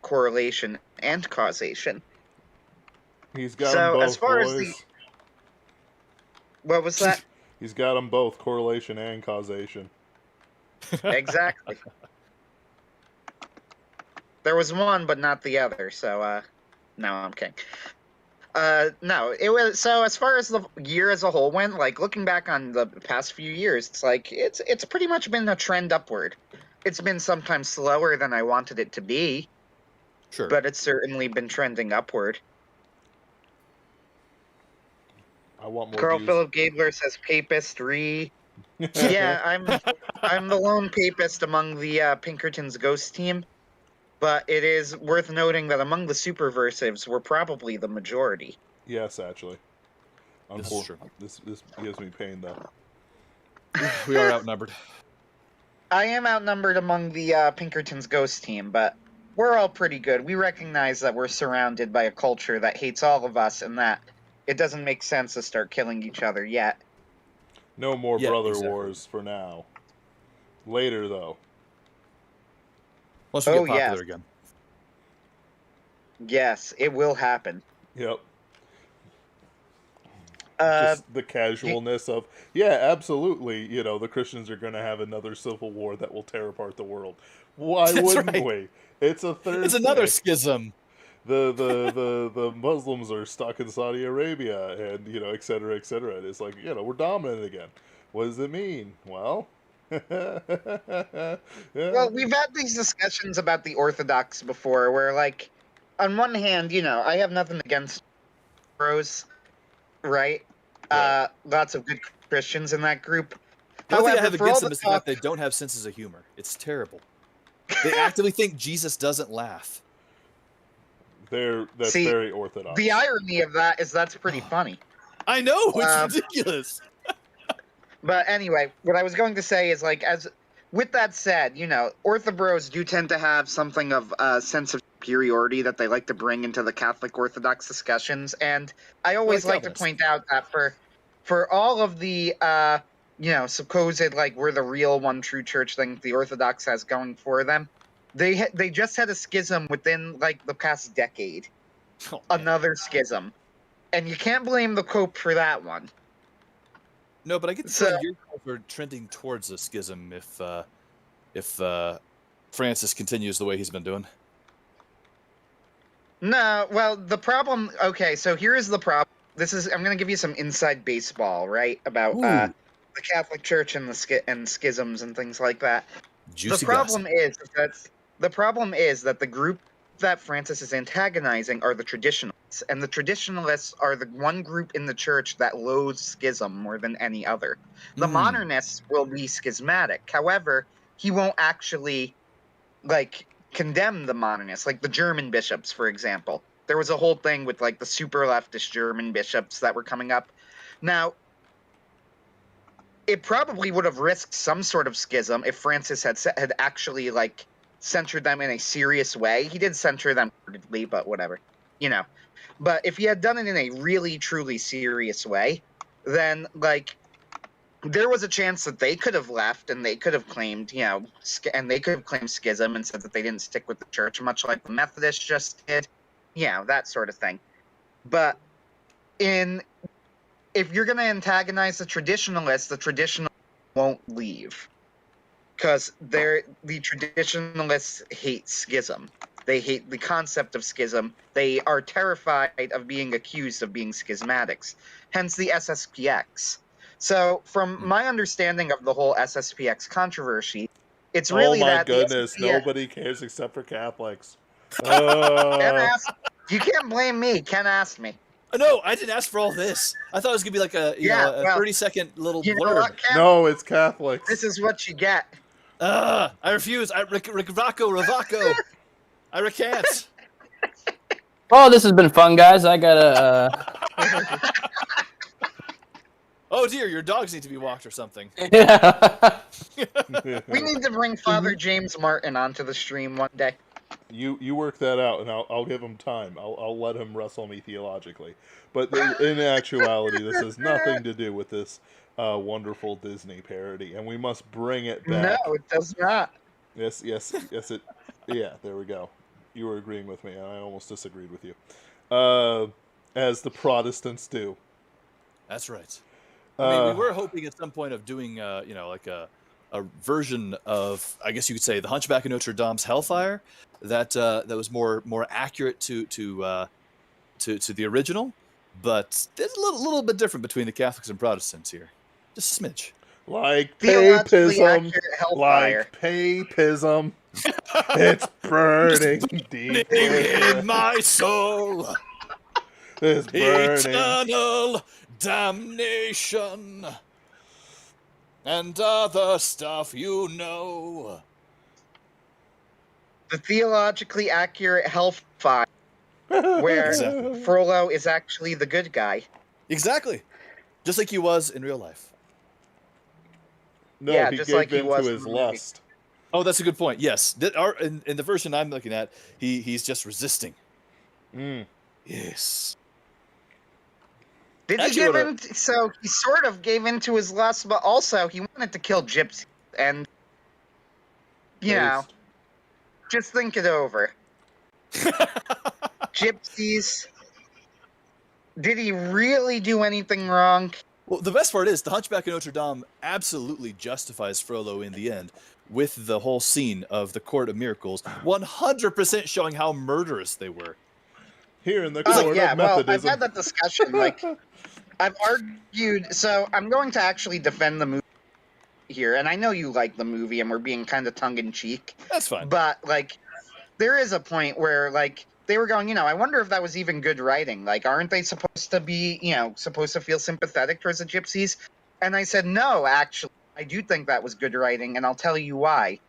correlation and causation. He's got So, them both, as far as boys. What was that? He's got them both, correlation and causation. Exactly. There was one, but not the other, so, no, I'm kidding. No, it was, so as far as the year as a whole went, like, looking back on the past few years, it's like, it's pretty much been a trend upward. It's been sometimes slower than I wanted it to be, Sure. but it's certainly been trending upward. I want more Carl views. Philip Gabler says papistry. Yeah, I'm the lone papist among the Pinkerton's ghost team, but it is worth noting that among the Superversives, we're probably the majority. Yes, actually. This is true. This gives me pain, though. We are outnumbered. I am outnumbered among the Pinkerton's ghost team, but we're all pretty good. We recognize that we're surrounded by a culture that hates all of us, and that it doesn't make sense to start killing each other yet. No more Yeah, brother exactly. wars for now. Later, though. Once we Oh, get popular yes. again. Yes, it will happen. Yep. Uh, Just the casualness of, yeah, absolutely, you know, the Christians are going to have another civil war that will tear apart the world. Why That's wouldn't right. we? It's a Thursday. It's another schism. The Muslims are stuck in Saudi Arabia, and, you know, et cetera, et cetera. And it's like, you know, we're dominant again. What does it mean? Well... Well, we've had these discussions about the Orthodox before, where, like, on one hand, you know, I have nothing against bros, right? Right. Lots of good Christians in that group. The only thing I However, have for all against the them is the fact talk, they don't have senses of humor. It's terrible. They actively think Jesus doesn't laugh. That's See, very orthodox. the irony of that is that's pretty funny. I know, it's Um, ridiculous. But anyway, what I was going to say is, like, as with that said, you know, Orthobros do tend to have something of a sense of superiority that they like to bring into the Catholic Orthodox discussions, and I always like to Calvinists. point out that for all of the you know, supposed, like, we're the real one true church thing the Orthodox has going for them, they just had a schism within, like, the past decade. Oh, man. Another schism, and you can't blame the Pope for that one. No, but I get the So- feeling you guys are trending towards a schism if Francis continues the way he's been doing. No, well, the problem. Okay, so here is the problem. I'm going to give you some inside baseball, right, about Ooh. the Catholic Church and the schisms and things like that. Juicy The problem is that the group that Francis is antagonizing are the traditionalists, and the traditionalists are the one group in the church that loathes schism more than any other. The modernists will be schismatic. However, he won't actually, like, condemn the modernists, like the German bishops, for example. There was a whole thing with, like, the super leftist German bishops that were coming up. Now, it probably would have risked some sort of schism if Francis had actually, like, censored them in a serious way. He did censor them repeatedly, but whatever, you know. But if he had done it in a really, truly serious way, then, like, there was a chance that they could have left and they could have claimed, you know, and they could have claimed schism and said that they didn't stick with the church, much like the Methodists just did, you know, that sort of thing. But if you're going to antagonize the traditionalists won't leave. Because the traditionalists hate schism. They hate the concept of schism. They are terrified of being accused of being schismatics. Hence the SSPX. So, from my understanding of the whole SSPX controversy, it's really oh my that goodness, the SSPX nobody cares except for Catholics. Ken asked, you can't blame me. Ken asked me. No, I didn't ask for all this. I thought it was gonna be like a 30-second little You know blurb. what, Ken? No, it's Catholics. This is what you get. I refuse. Ravaco. I recant. Well, this has been fun, guys. I gotta. Oh dear, your dogs need to be walked or something. Yeah. We need to bring Father James Martin onto the stream one day. You work that out, and I'll give him time. I'll let him wrestle me theologically. But in actuality, this has nothing to do with this wonderful Disney parody, and we must bring it No, back. it does not. Yes, yes, yes. Yeah, there we go. You were agreeing with me, and I almost disagreed with you. As the Protestants do. That's right. I mean, we Uh, were hoping at some point of doing, like a version of, I guess you could say, the Hunchback of Notre Dame's Hellfire, that was more accurate to the original, but there's a little bit different between the Catholics and Protestants here, just a smidge. like Theologically papism, accurate hellfire. like papism. It's burning deep in within. my soul, It's burning. eternal damnation, and other stuff you know. The theologically accurate hellfire, where Exactly. Frollo is actually the good guy. Exactly, just like he was in real life. No, Yeah, he just gave like he in was to in his the movie. lust. Oh, that's a good point. Yes, in the version I'm looking at, he's just resisting. Mm. Yes. Did he Actually, give what in? So he sort of gave in to his lust, but also he wanted to kill Gypsies. And, you know, Based. just think it over. Gypsies. Did he really do anything wrong? Well, the best part is the Hunchback of Notre Dame absolutely justifies Frollo in the end with the whole scene of the Court of Miracles, 100% showing how murderous they were. Here in the Oh, court yeah, of well, I've Methodism. had that discussion. Like, I've argued. So I'm going to actually defend the movie here. And I know you like the movie and we're being kind of tongue in cheek. That's fine. But, like, there is a point where, like, they were going, I wonder if that was even good writing. Like, aren't they supposed to be, supposed to feel sympathetic towards the Gypsies? And I said, no, actually, I do think that was good writing, and I'll tell you why.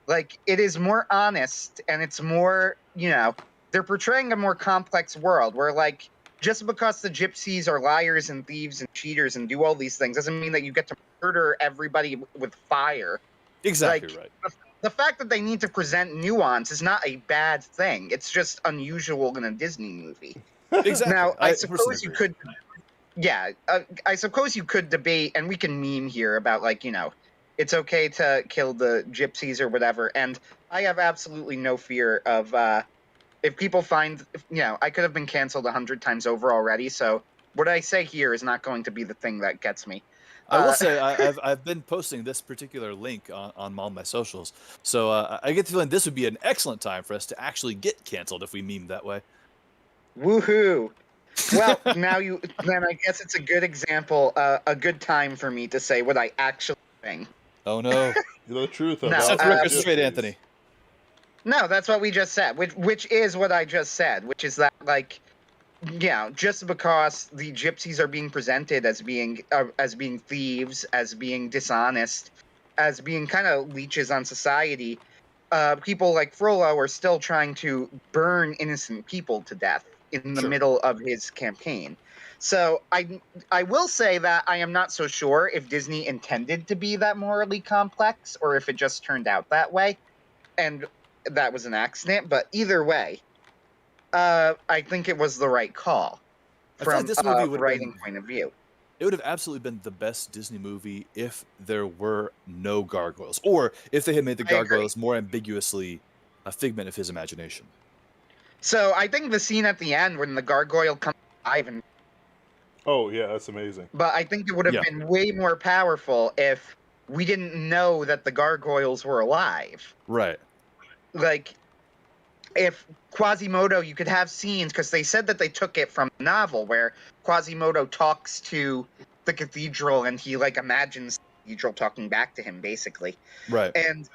Like, it is more honest, and it's more, they're portraying a more complex world where, like, just because the Gypsies are liars and thieves and cheaters and do all these things doesn't mean that you get to murder everybody with fire. Exactly like, right. The fact that they need to present nuance is not a bad thing. It's just unusual in a Disney movie. Exactly. Now, I personally suppose you agree. could, I suppose you could debate, and we can meme here about, like, it's okay to kill the Gypsies or whatever. And I have absolutely no fear of, if people find, I could have been canceled 100 times over already. So what I say here is not going to be the thing that gets me. I will say I've been posting this particular link on all my socials, so I get the feeling this would be an excellent time for us to actually get canceled if we meme that way. Woohoo! Well, then I guess it's a good example, a good time for me to say what I actually think. Oh no! The truth No, about Set the uh, record Gypsies. straight, Anthony. No, that's what we just said, which is what I just said, which is that, like, just because the Gypsies are being presented as being thieves, as being dishonest, as being kind of leeches on society, people like Frollo are still trying to burn innocent people to death in the Sure. middle of his campaign. So I will say that I am not so sure if Disney intended to be that morally complex or if it just turned out that way, and that was an accident. But either way, I think it was the right call I feel like from this movie a would've writing been- point of view. It would have absolutely been the best Disney movie if there were no gargoyles, or if they had made the I agree. gargoyles more ambiguously a figment of his imagination. So I think the scene at the end when the gargoyle comes alive, Oh yeah, that's amazing. but I think it would have Yeah. been way more powerful if we didn't know that the gargoyles were alive. Right. Like, if Quasimodo, you could have scenes, because they said that they took it from a novel where Quasimodo talks to the cathedral and he, like, imagines the cathedral talking back to him, basically. Right. And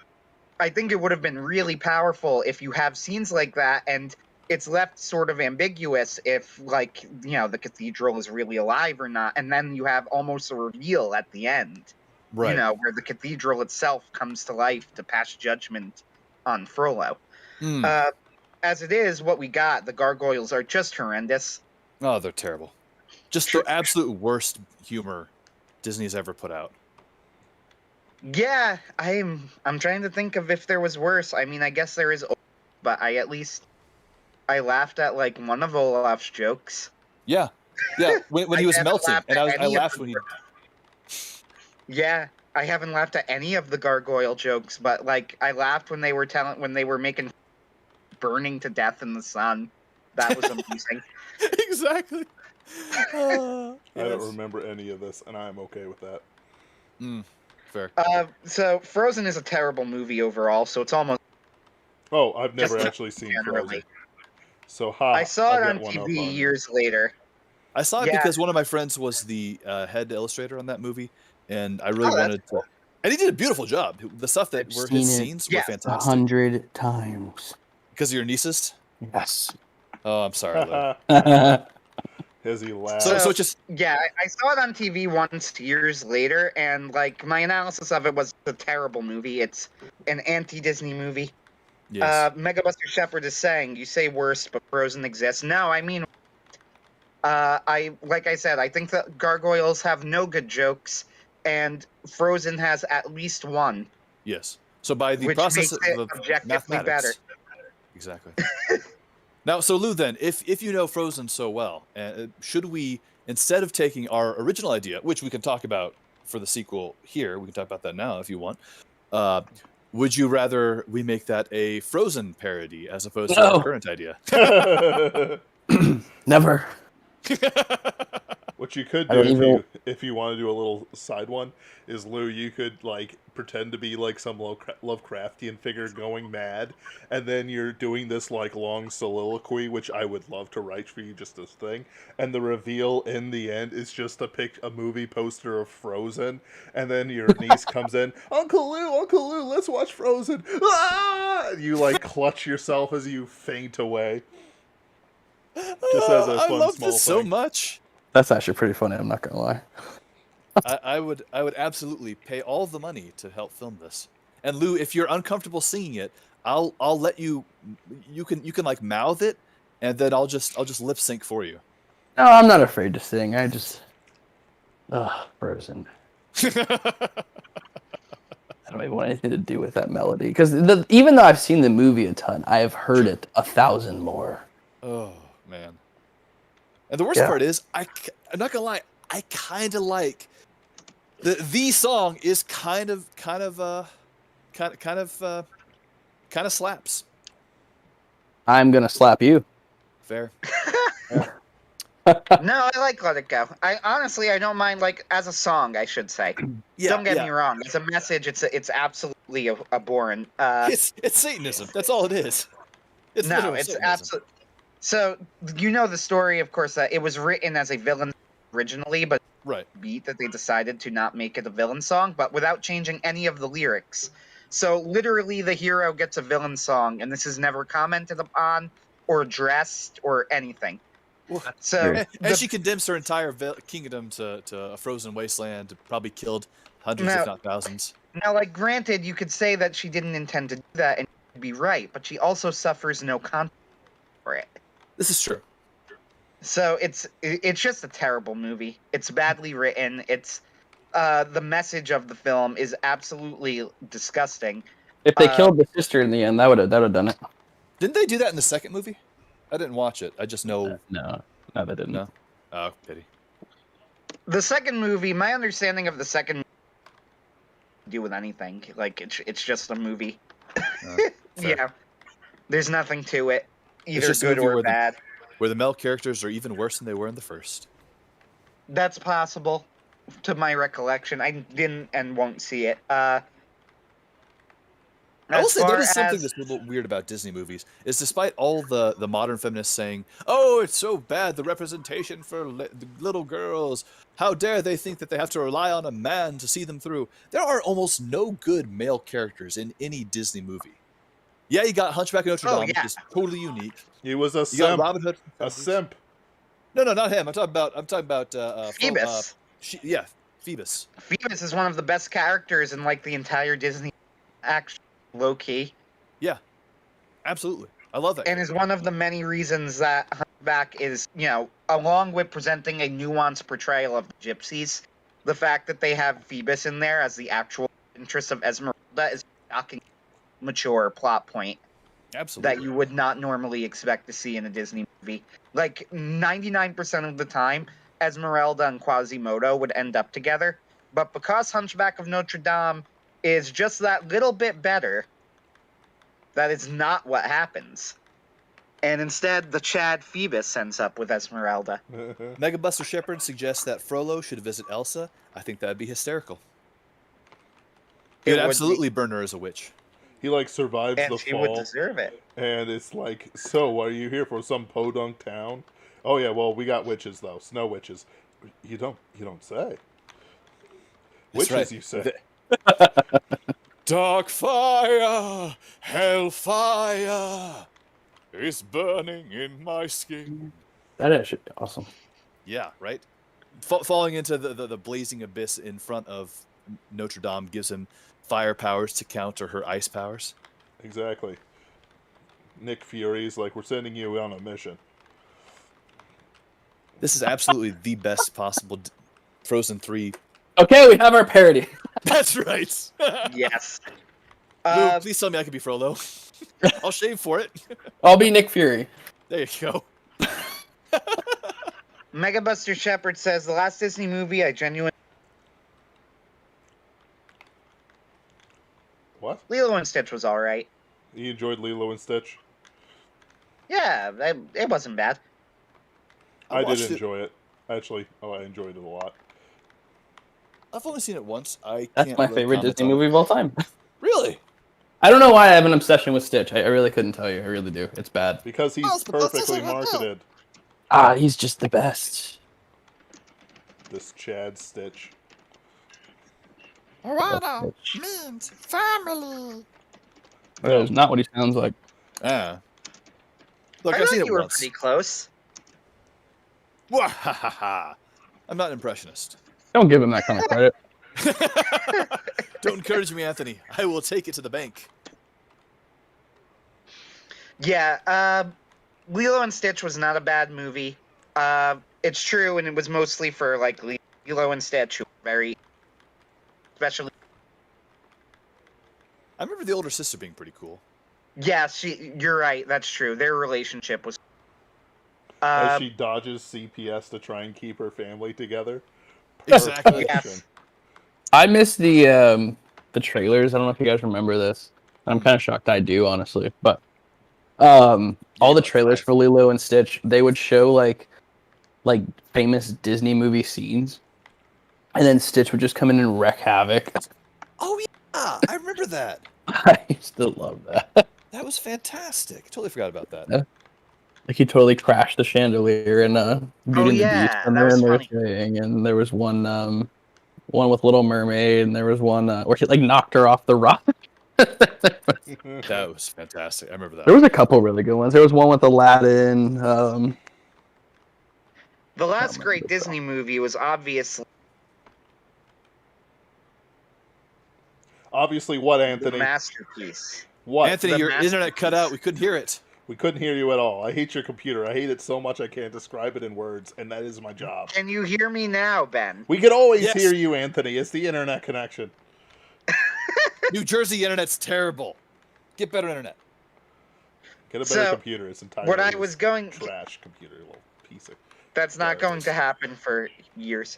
I think it would have been really powerful if you have scenes like that, and it's left sort of ambiguous if, like, the cathedral is really alive or not, and then you have almost a reveal at the end, Right. where the cathedral itself comes to life to pass judgment on Frollo. Mm. As it is, what we got, the gargoyles are just horrendous. Oh, they're terrible. Just the absolute worst humor Disney's ever put out. Yeah, I'm trying to think of if there was worse. I mean, I guess there is but I laughed at like one of Olaf's jokes. Yeah, when he was haven't melting, laughed and at I any of laughed the- when he. Yeah, I haven't laughed at any of the gargoyle jokes, but like I laughed when they were making burning to death in the sun. That was amusing. Exactly. I don't Yes. remember any of this, and I'm okay with that. Fair. So Frozen is a terrible movie overall. So it's almost. Oh, I've never Just actually seen generally. Frozen. So, I saw I'll it get on one up TV on- years later. I saw it Yeah. because one of my friends was the head illustrator on that movie, and I really Oh, that's wanted to. And he did a beautiful job. The stuff that I've were seen his it scenes were Yes, fantastic. 100 times. Because of your nieces? Yes. Oh, I'm sorry, Lou. As he laughs. So it's just Yeah, I saw it on TV once years later, and like my analysis of it was a terrible movie. It's an anti-Disney movie. yes. Megabuster Shepherd is saying, "You say worst, but Frozen exists." No, I mean, like I said, I think that gargoyles have no good jokes, and Frozen has at least one. Yes. So by the Which process makes it of objectively mathematics. better. Exactly. Now, so Lou, then, if you know Frozen so well, should we, instead of taking our original idea, which we can talk about for the sequel here, we can talk about that now if you want, would you rather we make that a Frozen parody as opposed to No. our current idea? Never. What you could I do don't even- if you want to do a little side one is, Lou, you could like pretend to be like some Lovecraftian figure going mad, and then you're doing this like long soliloquy, which I would love to write for you, just this thing, and the reveal in the end is just a movie poster of Frozen, and then your niece comes in, Uncle Lou, let's watch Frozen. Ah! You like clutch yourself as you faint away. Just as a I fun love small this so thing. much. That's actually pretty funny, I'm not gonna lie. I would absolutely pay all the money to help film this. And Lou, if you're uncomfortable singing it, I'll let you. You can like mouth it, and then I'll just lip sync for you. No, I'm not afraid to sing. I just... Frozen. I don't even want anything to do with that melody. Because even though I've seen the movie a ton, I have heard it 1,000 more. Oh man. And the worst Yeah. part is, I'm not gonna lie, I kind of like the song is kind of slaps. I'm gonna slap you. Fair. No, I like Let It Go. I don't mind, like, as a song, I should say. Yeah, Don't get yeah. me wrong. As a message, it's absolutely abhorrent. It's Satanism. That's all it is. It's No, literal it's Satanism. absolute. So you know the story, of course. That it was written as a villain originally, but Right. beat that they decided to not make it a villain song, but without changing any of the lyrics. So literally, the hero gets a villain song, and this is never commented upon or addressed or anything. Well, So and she condemns her entire kingdom to a frozen wasteland, probably killed hundreds, if not thousands. now, like, granted, you could say that she didn't intend to do that, and you'd be right, but she also suffers no consequence for it. This is true. So it's just a terrible movie. It's badly written. It's the message of the film is absolutely disgusting. If they killed the sister in the end, that would have done it. Didn't they do that in the second movie? I didn't watch it. I just know. No, they didn't. No. Oh, pity. The second movie, my understanding of the second movie, do with anything. Like it's just a movie. Fair. Yeah, there's nothing to it, either just a good movie or where bad. Where the male characters are even worse than they were in the first. That's possible, to my recollection. I didn't and won't see it. I will As say that far is something as- that's a little weird about Disney movies, is despite all the modern feminists saying, oh, it's so bad, the representation for the little girls, how dare they think that they have to rely on a man to see them through. There are almost no good male characters in any Disney movie. Yeah, you got Hunchback of Notre Dame, yeah. which is totally unique. He was a You got simp. Robin Hood. A simp. No, not him. I'm talking about Phoebus. Phoebus. Phoebus is one of the best characters in like the entire Disney action, low key. Yeah, absolutely. I love that. And is one of the many reasons that Hunchback is, along with presenting a nuanced portrayal of the Gypsies, the fact that they have Phoebus in there as the actual interest of Esmeralda is a shocking, mature plot point. Absolutely. that you would not normally expect to see in a Disney movie. Like 99% of the time, Esmeralda and Quasimodo would end up together, but because Hunchback of Notre Dame is just that little bit better, that is not what happens. And instead, the Chad Phoebus ends up with Esmeralda. Mega Buster Shepherd suggests that Frollo should visit Elsa. I think that'd be hysterical. He It would would be. absolutely burn her as a witch. He like survives And the she would fall, deserve it. and it's like, so are you here for some podunk town? Oh yeah, well we got witches though, snow witches. You don't say. That's Witches, right. you say. Dark fire, hellfire is burning in my skin. That should be awesome. Yeah, right? Falling into the blazing abyss in front of Notre Dame gives him fire powers to counter her ice powers. Exactly. Nick Fury's like, we're sending you on a mission. This is absolutely the best possible Frozen 3. Okay, we have our parody. That's right. Yes. Lou, please tell me I can be Frollo. I'll shave for it. I'll be Nick Fury. There you go. Mega Buster Shepherd says, the last Disney movie I genuinely... What? Lilo and Stitch was alright. You enjoyed Lilo and Stitch? Yeah, it wasn't bad. I did watched it- enjoy it. Actually, I enjoyed it a lot. I've only seen it once. I That's can't my really favorite comment Disney on it. movie of all time. Really? I don't know why I have an obsession with Stitch. I really couldn't tell you. I really do. It's bad. Because he's perfectly marketed. Ah, he's just the best. This Chad Stitch. Rada means family. That is not what he sounds like. Ah. Look, I I've thought seen it you were once. pretty close. Wahahaha. I'm not an impressionist. Don't give him that kind of credit. Don't encourage me, Anthony. I will take it to the bank. Yeah, Lilo and Stitch was not a bad movie. It's true, and it was mostly for, like, Lilo and Stitch, who were very... Especially... I remember the older sister being pretty cool. Yeah, you're right, that's true. Their relationship was... As she dodges CPS to try and keep her family together. Exactly. Yes. I miss the trailers. I don't know if you guys remember this. I'm kind of shocked I do, honestly. But all the trailers for Lilo and Stitch, they would show like famous Disney movie scenes, and then Stitch would just come in and wreak havoc. Oh, yeah. I remember that. I used to love that. That was fantastic. Totally forgot about that. Yeah. Like he totally crashed the chandelier in Beauty and the yeah, Beast, and that was they were funny. saying, and there was one with Little Mermaid, and there was one where he like knocked her off the rock. That was fantastic. I remember that. There was a couple really good ones. There was one with Aladdin. The last remember great the Disney movie was obviously Obviously, what, the Anthony? masterpiece. What? Anthony, The your internet cut out. We couldn't hear it. We couldn't hear you at all. I hate your computer. I hate it so much I can't describe it in words, and that is my job. Can you hear me now, Ben? We can always Yes. hear you, Anthony. It's the internet connection. New Jersey internet's terrible. Get better internet. Get a better So, computer. It's entirely What I was going... trash computer, little piece of. That's not going to happen for years.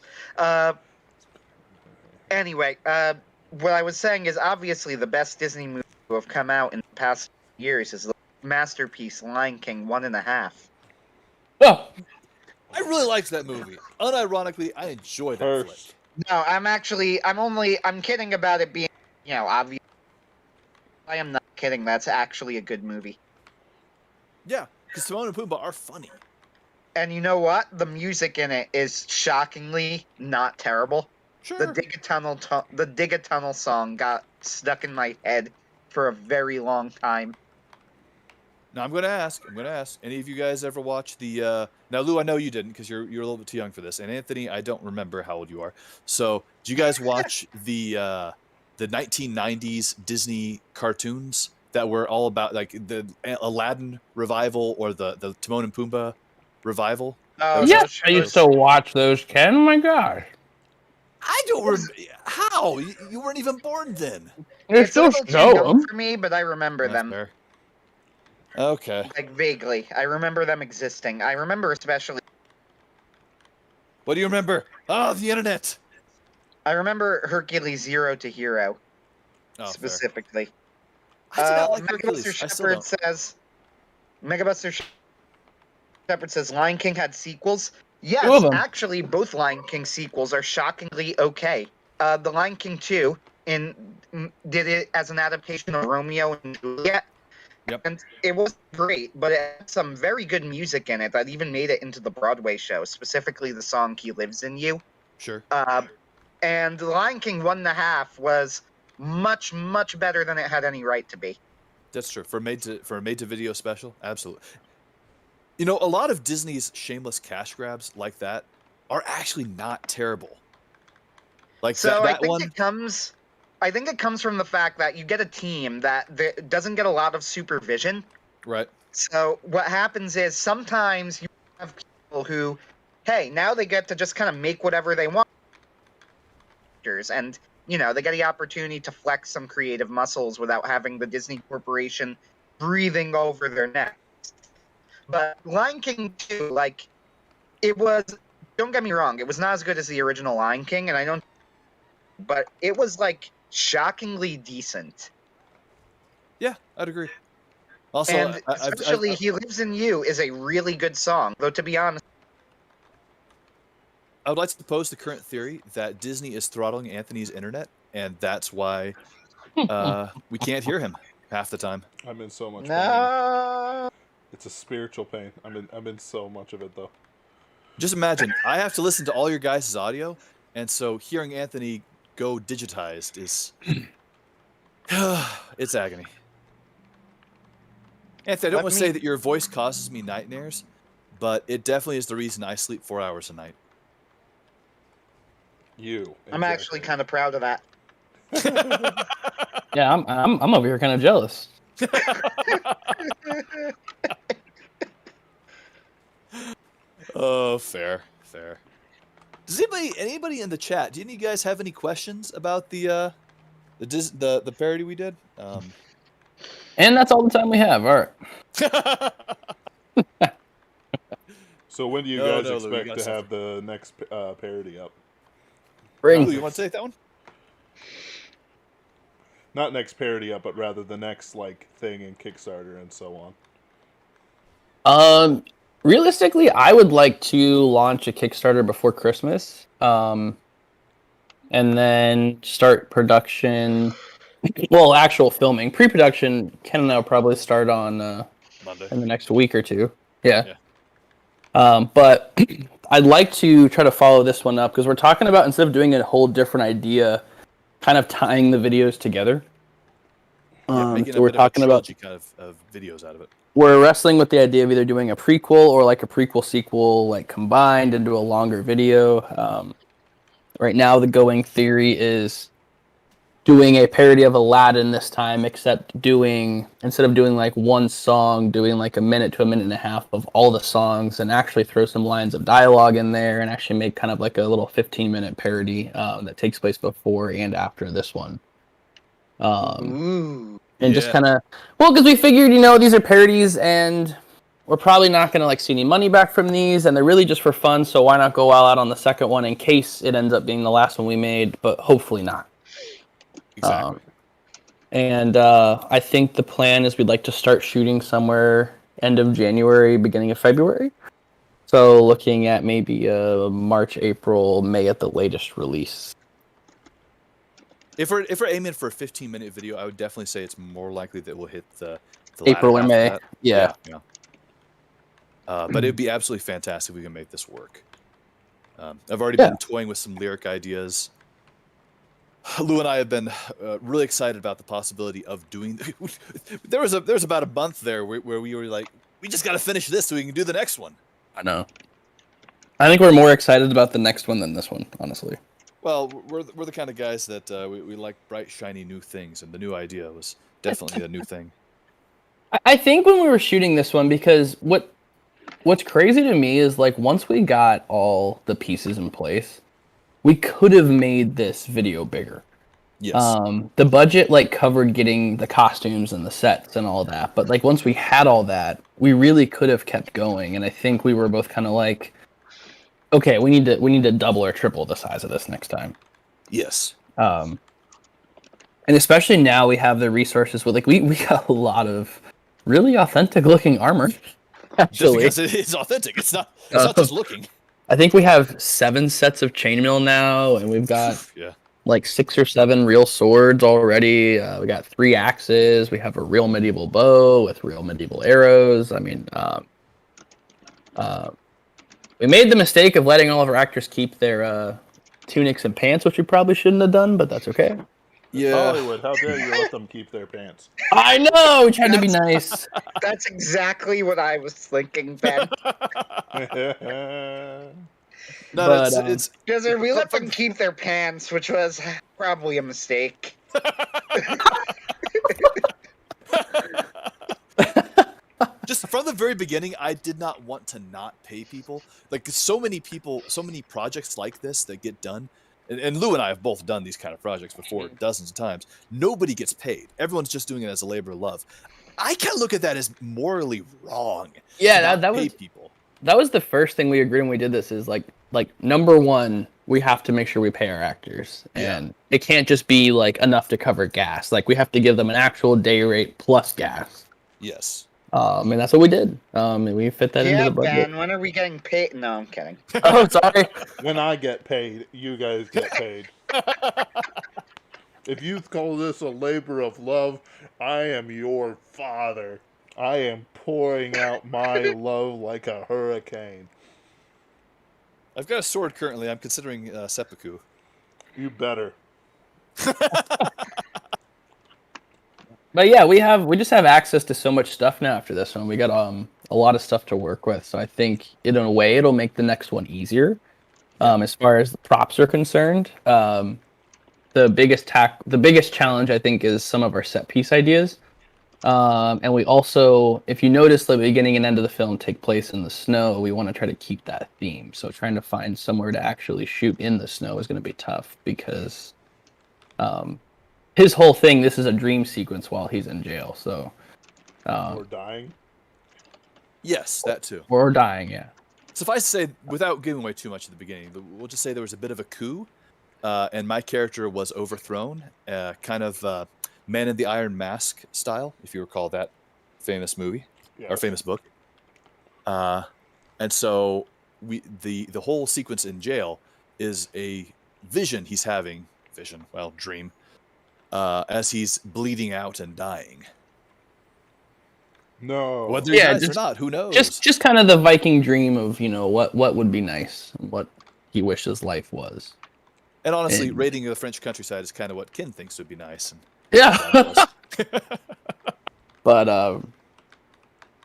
Anyway, what I was saying is obviously the best Disney movie to have come out in the past years is the masterpiece Lion King 1.5. Oh, I really liked that movie. Unironically, I enjoyed that flick. First, No, I'm kidding about it being, obvious. I am not kidding. That's actually a good movie. Yeah, because Timon and Pumbaa are funny. And you know what? The music in it is shockingly not terrible. Sure. The Dig a Tunnel song got stuck in my head for a very long time. Now I'm gonna ask. Any of you guys ever watch the? Now Lou, I know you didn't because you're a little bit too young for this. And Anthony, I don't remember how old you are. So, do you guys watch the 1990s Disney cartoons that were all about like the Aladdin revival or the Timon and Pumbaa revival? Oh, yeah, those I used shows- to watch those, Ken. Oh my gosh. I don't remember. How? You weren't even born then. They're It's a still little too show young them. for me, but I remember That's them. fair. Okay. Like, vaguely. I remember them existing. I remember especially... What do you remember? Oh, the internet! I remember Hercules Zero to Hero, Oh, specifically. fair. I did not like Megabuster Hercules. I still Shepard don't. says... Megabuster Shepard says Lion King had sequels. Two Yes, of 'em. actually, both Lion King sequels are shockingly okay. The Lion King 2 did it as an adaptation of Romeo and Juliet. Yep. And it was great, but it had some very good music in it that even made it into the Broadway show, specifically the song He Lives in You. Sure. And The Lion King 1.5 was much, much better than it had any right to be. That's true. For a made to video special, absolutely. You know, a lot of Disney's shameless cash grabs like that are actually not terrible. Like So that I think one. I think it comes from the fact that you get a team that doesn't get a lot of supervision. Right. So what happens is sometimes you have people who, hey, now they get to just kind of make whatever they want. And, you know, they get the opportunity to flex some creative muscles without having the Disney Corporation breathing over their necks. But Lion King 2, like, it was, don't get me wrong, it was not as good as the original Lion King, and I don't, but it was, like, shockingly decent. Yeah, I'd agree. Also, And especially He Lives in You is a really good song, though to be honest, I would like to propose the current theory that Disney is throttling Anthony's internet, and that's why we can't hear him half the time. I'm in so much pain. no. It's a spiritual pain. I'm in so much of it though. Just imagine, I have to listen to all your guys' audio, and so hearing Anthony go digitized is... it's agony. Anthony, I don't want to say that your voice causes me nightmares, but it definitely is the reason I sleep 4 hours a night. You. I'm actually kind of proud of that. Yeah, I'm over here kind of jealous. Oh, fair. Does anybody in the chat? Do any of you guys have any questions about the parody we did? And that's all the time we have. All right. So when do you No, guys Lou, you expect got to something. have the next parody up? Lou, you want to take that one? Not next parody up, but rather the next like thing in Kickstarter and so on. Realistically, I would like to launch a Kickstarter before Christmas, and then start production. Well, actual filming, pre-production. Ken and I will probably start on Monday. in the next week or two. Yeah. But I'd like to try to follow this one up because we're talking about, instead of doing a whole different idea, kind of tying the videos together. Making so we're talking about kind of videos out of it. We're wrestling with the idea of either doing a prequel or like a prequel sequel, like combined into a longer video. Right now, the going theory is doing a parody of Aladdin this time, except instead of doing like one song, doing like a minute to a minute and a half of all the songs, and actually throw some lines of dialogue in there and actually make kind of like a little 15-minute parody that takes place before and after this one. Ooh. And just kind of, because we figured, these are parodies and we're probably not going to like see any money back from these, and they're really just for fun, so why not go all out on the second one in case it ends up being the last one we made, but hopefully not. Exactly. And I think the plan is we'd like to start shooting somewhere end of January, beginning of February. So looking at maybe March, April, May at the latest release. If we're aiming for a 15-minute video, I would definitely say it's more likely that we'll hit the April latter or half May. of that. Yeah. But it'd be absolutely fantastic if we can make this work. I've already been toying with some lyric ideas. Lou and I have been really excited about the possibility of doing. There was about a month there where we were like, we just got to finish this so we can do the next one. I know. I think we're more excited about the next one than this one, honestly. Well, we're the kind of guys that we like bright, shiny new things, and the new idea was definitely a new thing. I think when we were shooting this one, because what's crazy to me is like once we got all the pieces in place, we could have made this video bigger. Yes. The budget like covered getting the costumes and the sets and all that, but like once we had all that, we really could have kept going. And I think we were both kind of like, okay, we need to double or triple the size of this next time. Yes. And especially now we have the resources with like we got a lot of really authentic looking armor. Just Actually, because it is authentic. It's not just looking. I think we have 7 sets of chainmail now, and we've got Yeah. like 6 or 7 real swords already. We got 3 axes. We have a real medieval bow with real medieval arrows. I mean, we made the mistake of letting all of our actors keep their tunics and pants, which we probably shouldn't have done, but that's okay. Yeah. Hollywood, how dare you let them keep their pants? I know, we tried to be nice. That's exactly what I was thinking, Ben. No, But, it's Because we let them keep their pants, which was probably a mistake. just from the very beginning, I did not want to not pay people. Like so many people, so many projects like this that get done. And Lou and I have both done these kind of projects before dozens of times. Nobody gets paid. Everyone's just doing it as a labor of love. I kind of look at that as morally wrong. Yeah, to not that pay was people. that was the first thing we agreed when we did this. Is like number one, we have to make sure we pay our actors, and it can't just be like enough to cover gas. Like we have to give them an actual day rate plus gas. Yes. And that's what we did. And we fit that into Yeah, the budget. Ben, when are we getting paid? No, I'm kidding. Oh, sorry. When I get paid, you guys get paid. If you call this a labor of love, I am your father. I am pouring out my love like a hurricane. I've got a sword currently. I'm considering seppuku. You better. But yeah, we just have access to so much stuff now after this one. We got a lot of stuff to work with. So I think in a way it'll make the next one easier. As far as the props are concerned. The biggest challenge I think is some of our set piece ideas. And we also, if you notice, the beginning and end of the film take place in the snow. We want to try to keep that theme. So trying to find somewhere to actually shoot in the snow is going to be tough because his whole thing, this is a dream sequence while he's in jail. So Or dying. Yes, that too. or dying, yeah. Suffice to say, without giving away too much at the beginning, we'll just say there was a bit of a coup, and my character was overthrown, kind of Man in the Iron Mask style, if you recall that famous movie or famous book. And so the whole sequence in jail is a vision he's having, dream, as he's bleeding out and dying. No. Whether he dies or not, who knows? Just kind of the Viking dream of, what would be nice, what he wishes life was. And honestly, raiding the French countryside is kind of what Kin thinks would be nice. Yeah. But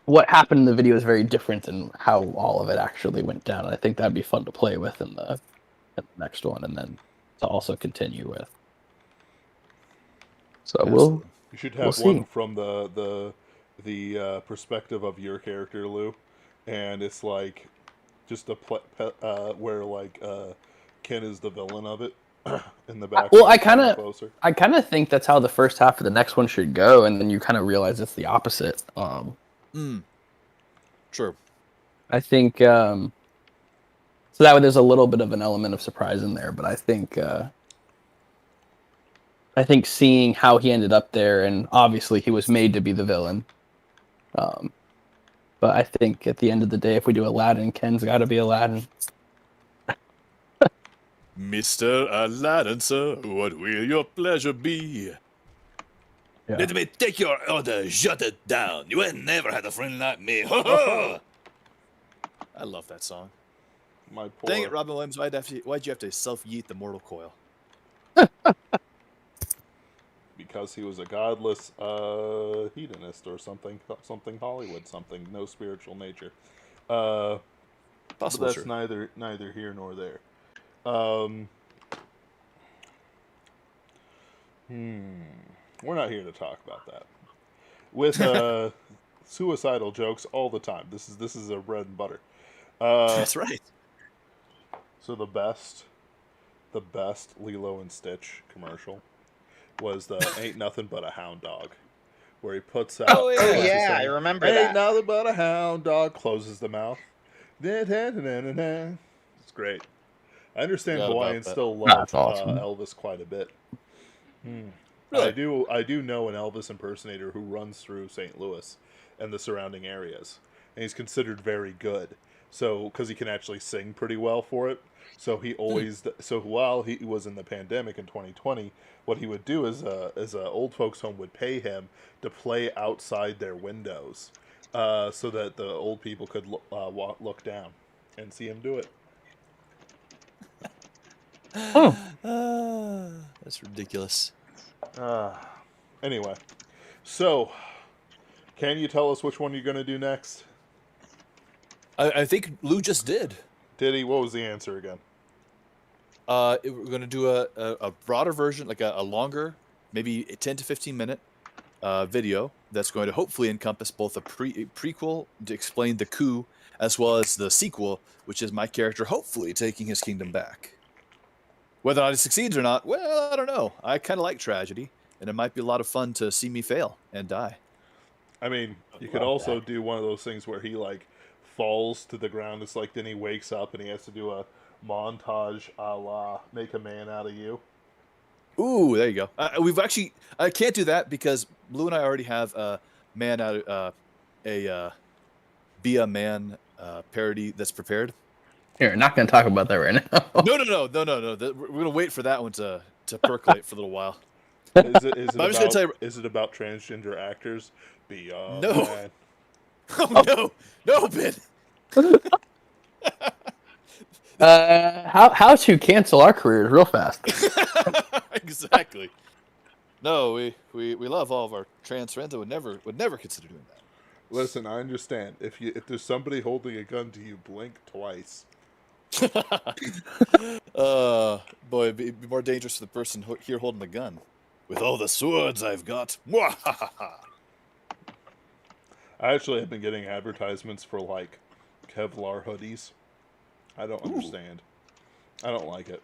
what happened in the video is very different than how all of it actually went down. And I think that'd be fun to play with in the next one, and then to also continue with. So Absolutely. You should have we'll one see. from the perspective of your character, Lou, and it's like just where like Ken is the villain of it in the back. Well, I kind of think that's how the first half of the next one should go, and then you kind of realize it's the opposite. True. I think so that way there's a little bit of an element of surprise in there, but I think seeing how he ended up there, and obviously he was made to be the villain. But I think at the end of the day, if we do Aladdin, Ken's got to be Aladdin. Mr. Aladdin, sir, what will your pleasure be? Yeah. Let me take your order, jot it down. You ain't never had a friend like me. Ho ho! I love that song. My poor. Dang it, Robin Williams, why'd you have to self-yeet the mortal coil? Because he was a godless hedonist or something Hollywood, something no spiritual nature. But Possible, that's sure. neither here nor there. We're not here to talk about that. With suicidal jokes all the time. This is a bread and butter. That's right. So the best Lilo and Stitch commercial was the "Ain't Nothing But a Hound Dog," where he puts out. Oh, yeah. Oh puts yeah, his I remember Ain't that. nothing but a hound dog. Closes the mouth. It's great. I understand Forgot about Hawaiians that. still love That's awesome. Elvis quite a bit. Really? I do know an Elvis impersonator who runs through St. Louis and the surrounding areas, and he's considered very good. So, because he can actually sing pretty well for it, so he always while he was in the pandemic in 2020, what he would do is a old folks home would pay him to play outside their windows, so that the old people could look down and see him do it. That's ridiculous. Anyway, so can you tell us which one you're going to do next? I think Lou just did. Did he? What was the answer again? We're going to do a broader version, like a longer, maybe a 10 to 15 minute video that's going to hopefully encompass both a prequel to explain the coup as well as the sequel, which is my character hopefully taking his kingdom back. Whether or not it succeeds or not, well, I don't know. I kind of like tragedy, and it might be a lot of fun to see me fail and die. I mean, you could also do one of those things where he like falls to the ground. It's like then he wakes up and he has to do a montage a la Make a Man Out of You. Ooh, there you go. I can't do that because Lou and I already have a man out Be a Man parody that's prepared. Here, not going to talk about that right now. No. We're gonna wait for that one to percolate for a little while. Is it about transgender actors? Be a No. man. Oh no, Ben. How to cancel our careers real fast. Exactly. No, we love all of our trans friends. I would never consider doing that. Listen, I understand. If there's somebody holding a gun to you, blink twice. Boy, it'd be more dangerous for the person here holding the gun. With all the swords I've got. I actually have been getting advertisements for like Kevlar hoodies. I don't understand. I don't like it.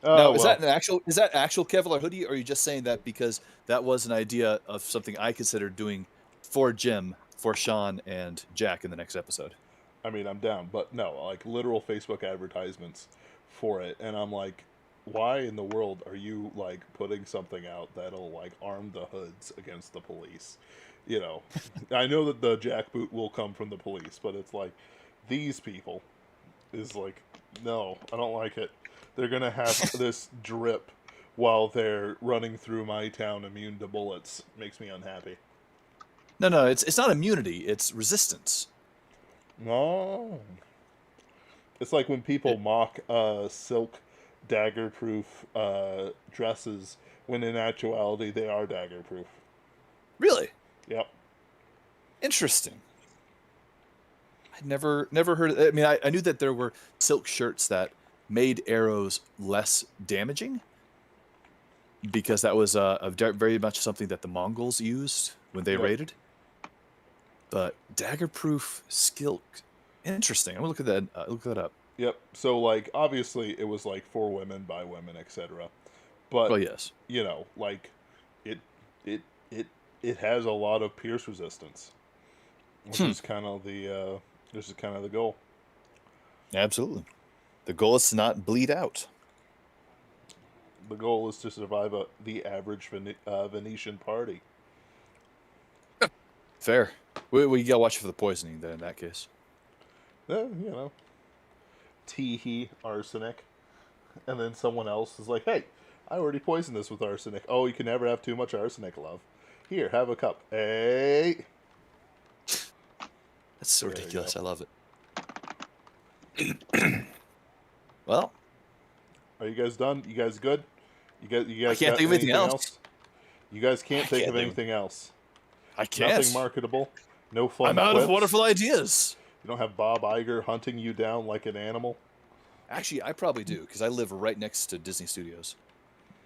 Now, is that actual Kevlar hoodie, or are you just saying that because that was an idea of something I considered doing for Jim, for Sean, and Jack in the next episode? I mean, I'm down, but no, like literal Facebook advertisements for it, and I'm like, why in the world are you like putting something out that'll like arm the hoods against the police? You know, I know that the jackboot will come from the police, but it's like these people is like, no, I don't like it. They're gonna have this drip while they're running through my town immune to bullets. Makes me unhappy. No, it's not immunity, it's resistance. No. It's like when people mock silk dagger-proof dresses when in actuality they are dagger-proof. Really? Yep. Interesting. I'd never heard. I mean, I knew that there were silk shirts that made arrows less damaging because that was very much something that the Mongols used when they raided. But dagger-proof silk, interesting. I'm gonna look at that. Look that up. Yep. So like obviously it was like for women by women, etc. But Well, yes. you know, like it has a lot of pierce resistance, which is kind of the goal. Absolutely. The goal is to not bleed out. The goal is to survive the average Venetian party. Fair. We gotta watch for the poisoning then in that case. You know, teehee arsenic, and then someone else is like, "Hey, I already poisoned this with arsenic." Oh, you can never have too much arsenic, love. Here, have a cup. Hey. That's so There you ridiculous. go. I love it. Well, Are you guys done? You guys good? You guys I can't got think of anything else. You guys can't I think can't of think of- anything else. I can't. Nothing marketable. No fun. I'm out of quips? wonderful ideas. You don't have Bob Iger hunting you down like an animal. Actually, I probably do because I live right next to Disney Studios,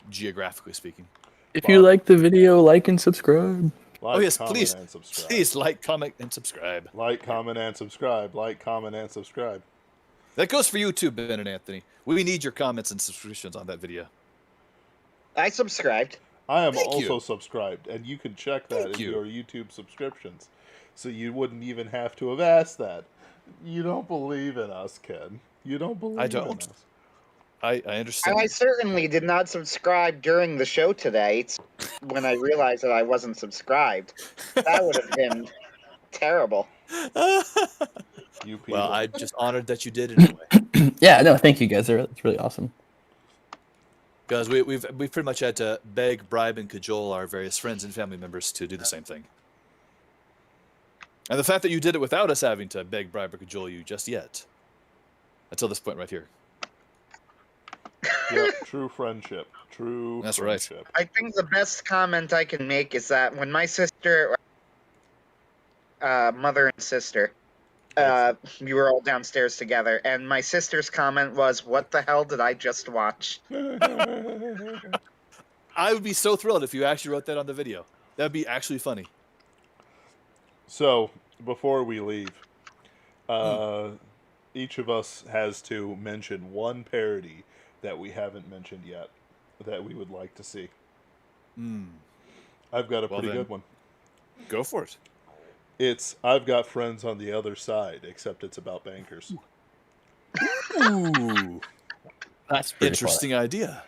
geographically speaking. If you like the video, like and subscribe. Like, Yes, comment, please. and subscribe. Please like, comment, and subscribe. Like, comment, and subscribe. Like, comment, and subscribe. That goes for you too, Ben and Anthony. We need your comments and subscriptions on that video. I subscribed. I am Thank also you. subscribed, and you can check that Thank in you. your YouTube subscriptions. So you wouldn't even have to have asked that. You don't believe in us, Ken. You don't believe in don't. us. I And understand. I certainly did not subscribe during the show today. It's when I realized that I wasn't subscribed. That would have been terrible. You people. Well, I'm just honored that you did anyway. Yeah, no, thank you guys. It's really awesome. Because we've pretty much had to beg, bribe, and cajole our various friends and family members to do the same thing. And the fact that you did it without us having to beg, bribe, or cajole you just yet, until this point right here. Yep, true friendship. True That's right. friendship. I think the best comment I can make is that when my sister, mother and sister, we were all downstairs together, and my sister's comment was, "What the hell did I just watch?" I would be so thrilled if you actually wrote that on the video. That would be actually funny. So, before we leave, each of us has to mention one parody that we haven't mentioned yet that we would like to see. I've got a pretty good one. Go for it. It's I've got friends on the other side, except it's about bankers. Ooh, That's pretty interesting idea.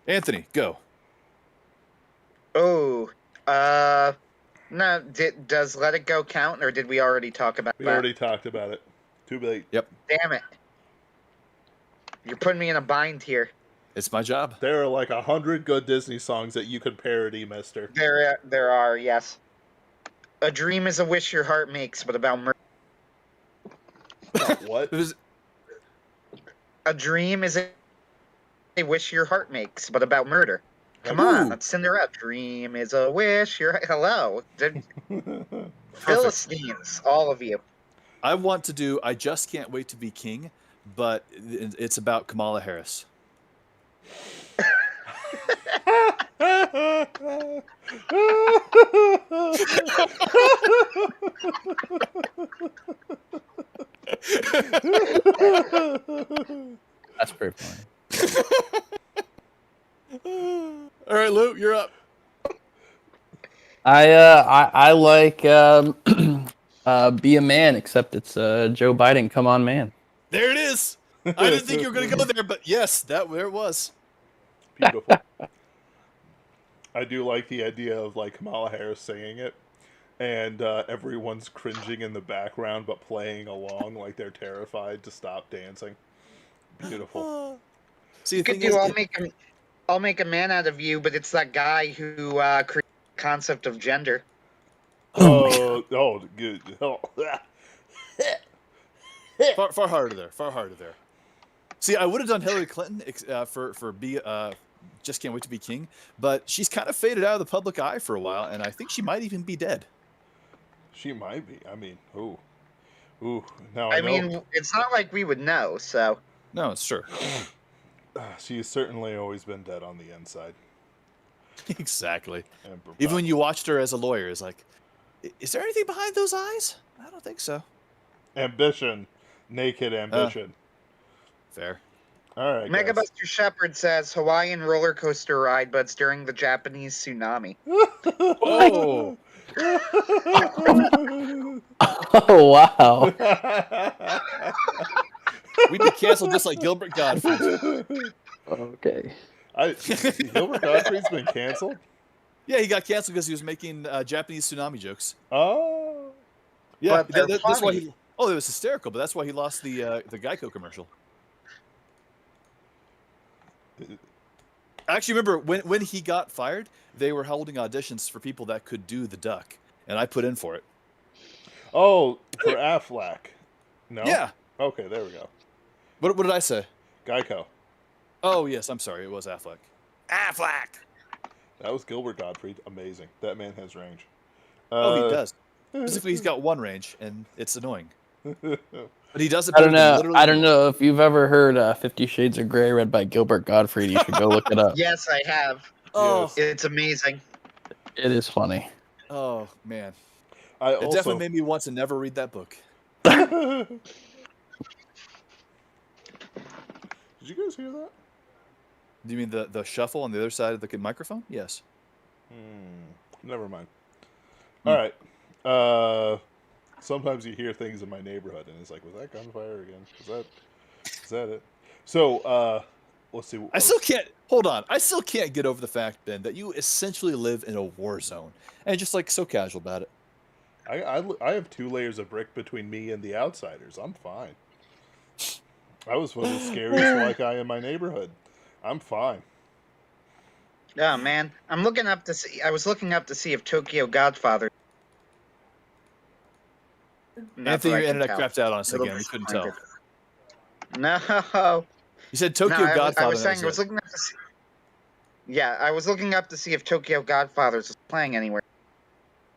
Anthony, go. Oh, no. Does Let It Go count, or did we already talk about We that? already talked about it. Too late. Yep, Damn it! You're putting me in a bind here. it's my job. There are like 100 good Disney songs that you could parody, mister. There are, yes. A dream is a wish your heart makes, but about murder. What? A dream is a wish your heart makes, but about murder. Come on, that's Cinderella. Dream is a wish your hello, Philistines, all of you. I want to do I Just Can't Wait to Be King, but it's about Kamala Harris. That's pretty funny. All right, Lou, you're up. I like Be a Man, except it's Joe Biden. Come on, man. There it is. I didn't think you were going to go there, but yes, there it was. Beautiful. I do like the idea of like Kamala Harris singing it, and everyone's cringing in the background but playing along like they're terrified to stop dancing. Beautiful. See, You the could thing do is, I'll make a man out of you, but it's that guy who created the concept of gender. Good. Oh. far harder there. Far harder there. See, I would have done Hillary Clinton for Just Can't Wait to Be King, but she's kind of faded out of the public eye for a while, and I think she might even be dead. She might be. I mean, ooh. Now I I know. mean, it's not like we would know, so. No, it's true. She's certainly always been dead on the inside. Exactly. And Even when you watched her as a lawyer, it's like, is there anything behind those eyes? I don't think so. ambition, naked ambition. Fair. All right, Mega guys. Buster Shepherd says Hawaiian roller coaster ride, but it's during the Japanese tsunami. Oh, Oh wow. we'd be canceled just like Gilbert Gottfried. Okay. Gilbert Gottfried's been canceled. Yeah, he got canceled because he was making Japanese tsunami jokes. Oh, Yeah, But they're that's why funny. he. Oh, it was hysterical, but that's why he lost the Geico commercial. Actually, remember when he got fired, they were holding auditions for people that could do the duck, and I put in for it. oh, for Affleck. No. Yeah. Okay, there we go. What did I say? Geico. Oh yes, I'm sorry, it was Affleck. Affleck. That was Gilbert Gottfried. Amazing. That man has range. Oh, he does. Specifically, he's got one range, and it's annoying. But he does it. I don't better than know. literally I don't know if you've ever heard 50 Shades of Grey read by Gilbert Gottfried. You should go look it up. Yes, I have. Oh, Yes. It's amazing. It is funny. oh man, I it also definitely made me want to never read that book. Did you guys hear that? Do you mean the shuffle on the other side of the microphone? Yes. Never mind. Hmm. All right. Sometimes you hear things in my neighborhood, and it's like, was that gunfire again? Is that it? So, let's see. I still can't hold on. I still can't get over the fact, Ben, that you essentially live in a war zone and just like so casual about it. I have 2 layers of brick between me and the outsiders. I'm fine. I was one of the scariest white guy in my neighborhood. I'm fine. Oh man, I'm looking up to see. I was looking up to see if Tokyo Godfather. Not Anthony, that I your can internet tell. crapped out on us Little again. We couldn't tell. disappointed. No. You said No, Tokyo I Godfather. was saying I was looking up to see. Yeah, I was looking up to see if Tokyo Godfathers was playing anywhere,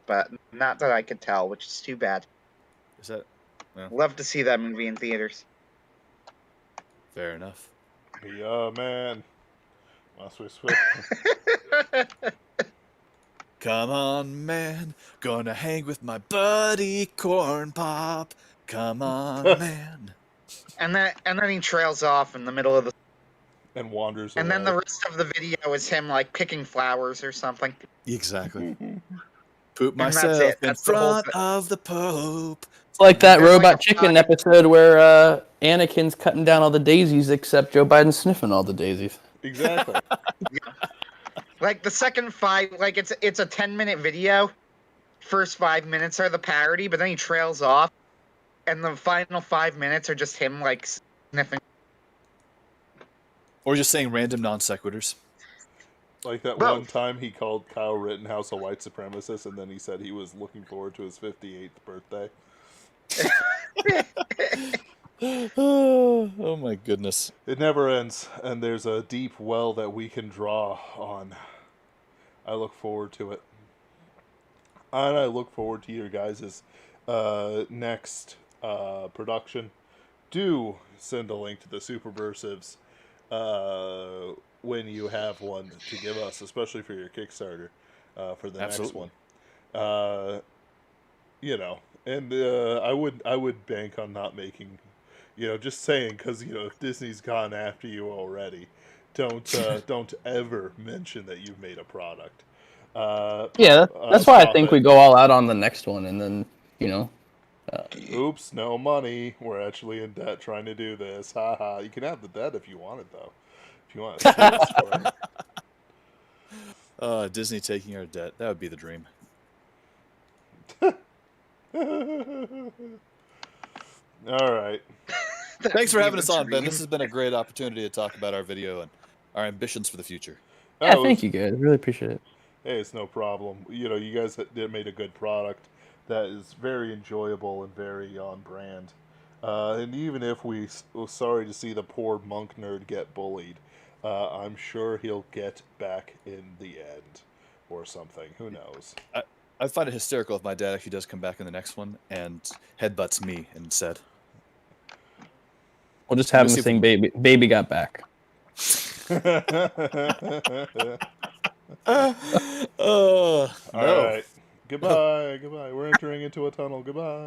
but not that I could tell, which is too bad. Is that Love to see that movie in theaters. fair enough? Yeah, man. Must we switch? Come on, man. Gonna hang with my buddy Corn Pop. Come on, man. And then he trails off in the middle of the. And wanders And away. then the rest of the video is him like picking flowers or something. Exactly. Poop And that's myself it. in That's the whole front thing. of the Pope. It's like that There's like Robot a Chicken five- episode where Anakin's cutting down all the daisies except Joe Biden's sniffing all the daisies. Exactly. Like the second 5, like it's a 10-minute video. First 5 minutes are the parody, but then he trails off, and the final 5 minutes are just him like sniffing. Or just saying random non sequiturs. Like that Bro. one time he called Kyle Rittenhouse a white supremacist, and then he said he was looking forward to his 58th birthday. Oh my goodness. It never ends, and there's a deep well that we can draw on. I look forward to it. And I look forward to your guys' next production. Do send a link to the Superversives when you have one to give us, especially for your Kickstarter for the Absolutely. next one. You know, and I would bank on not making, just saying, because if Disney's gone after you already, don't ever mention that you've made a product. Yeah, that's why I stop think it. we go all out on the next one, and then Oops, no money. We're actually in debt trying to do this. Haha. You can have the debt if you want it, though. If you want to sue us for it. Disney taking our debt. That would be the dream. All right. Thanks for That'd having be us the on, Ben. dream. This has been a great opportunity to talk about our video and our ambitions for the future. yeah, Oh, thank you guys, really appreciate it. Hey, it's no problem. You guys made a good product that is very enjoyable and very on brand. And even if we're sorry to see the poor monk nerd get bullied, I'm sure he'll get back in the end or something. Who knows? I find it hysterical if my dad actually does come back in the next one and headbutts me instead. We'll just have Let's him see if sing "Baby Got Back." No. All right. Goodbye. Goodbye. We're entering into a tunnel. Goodbye.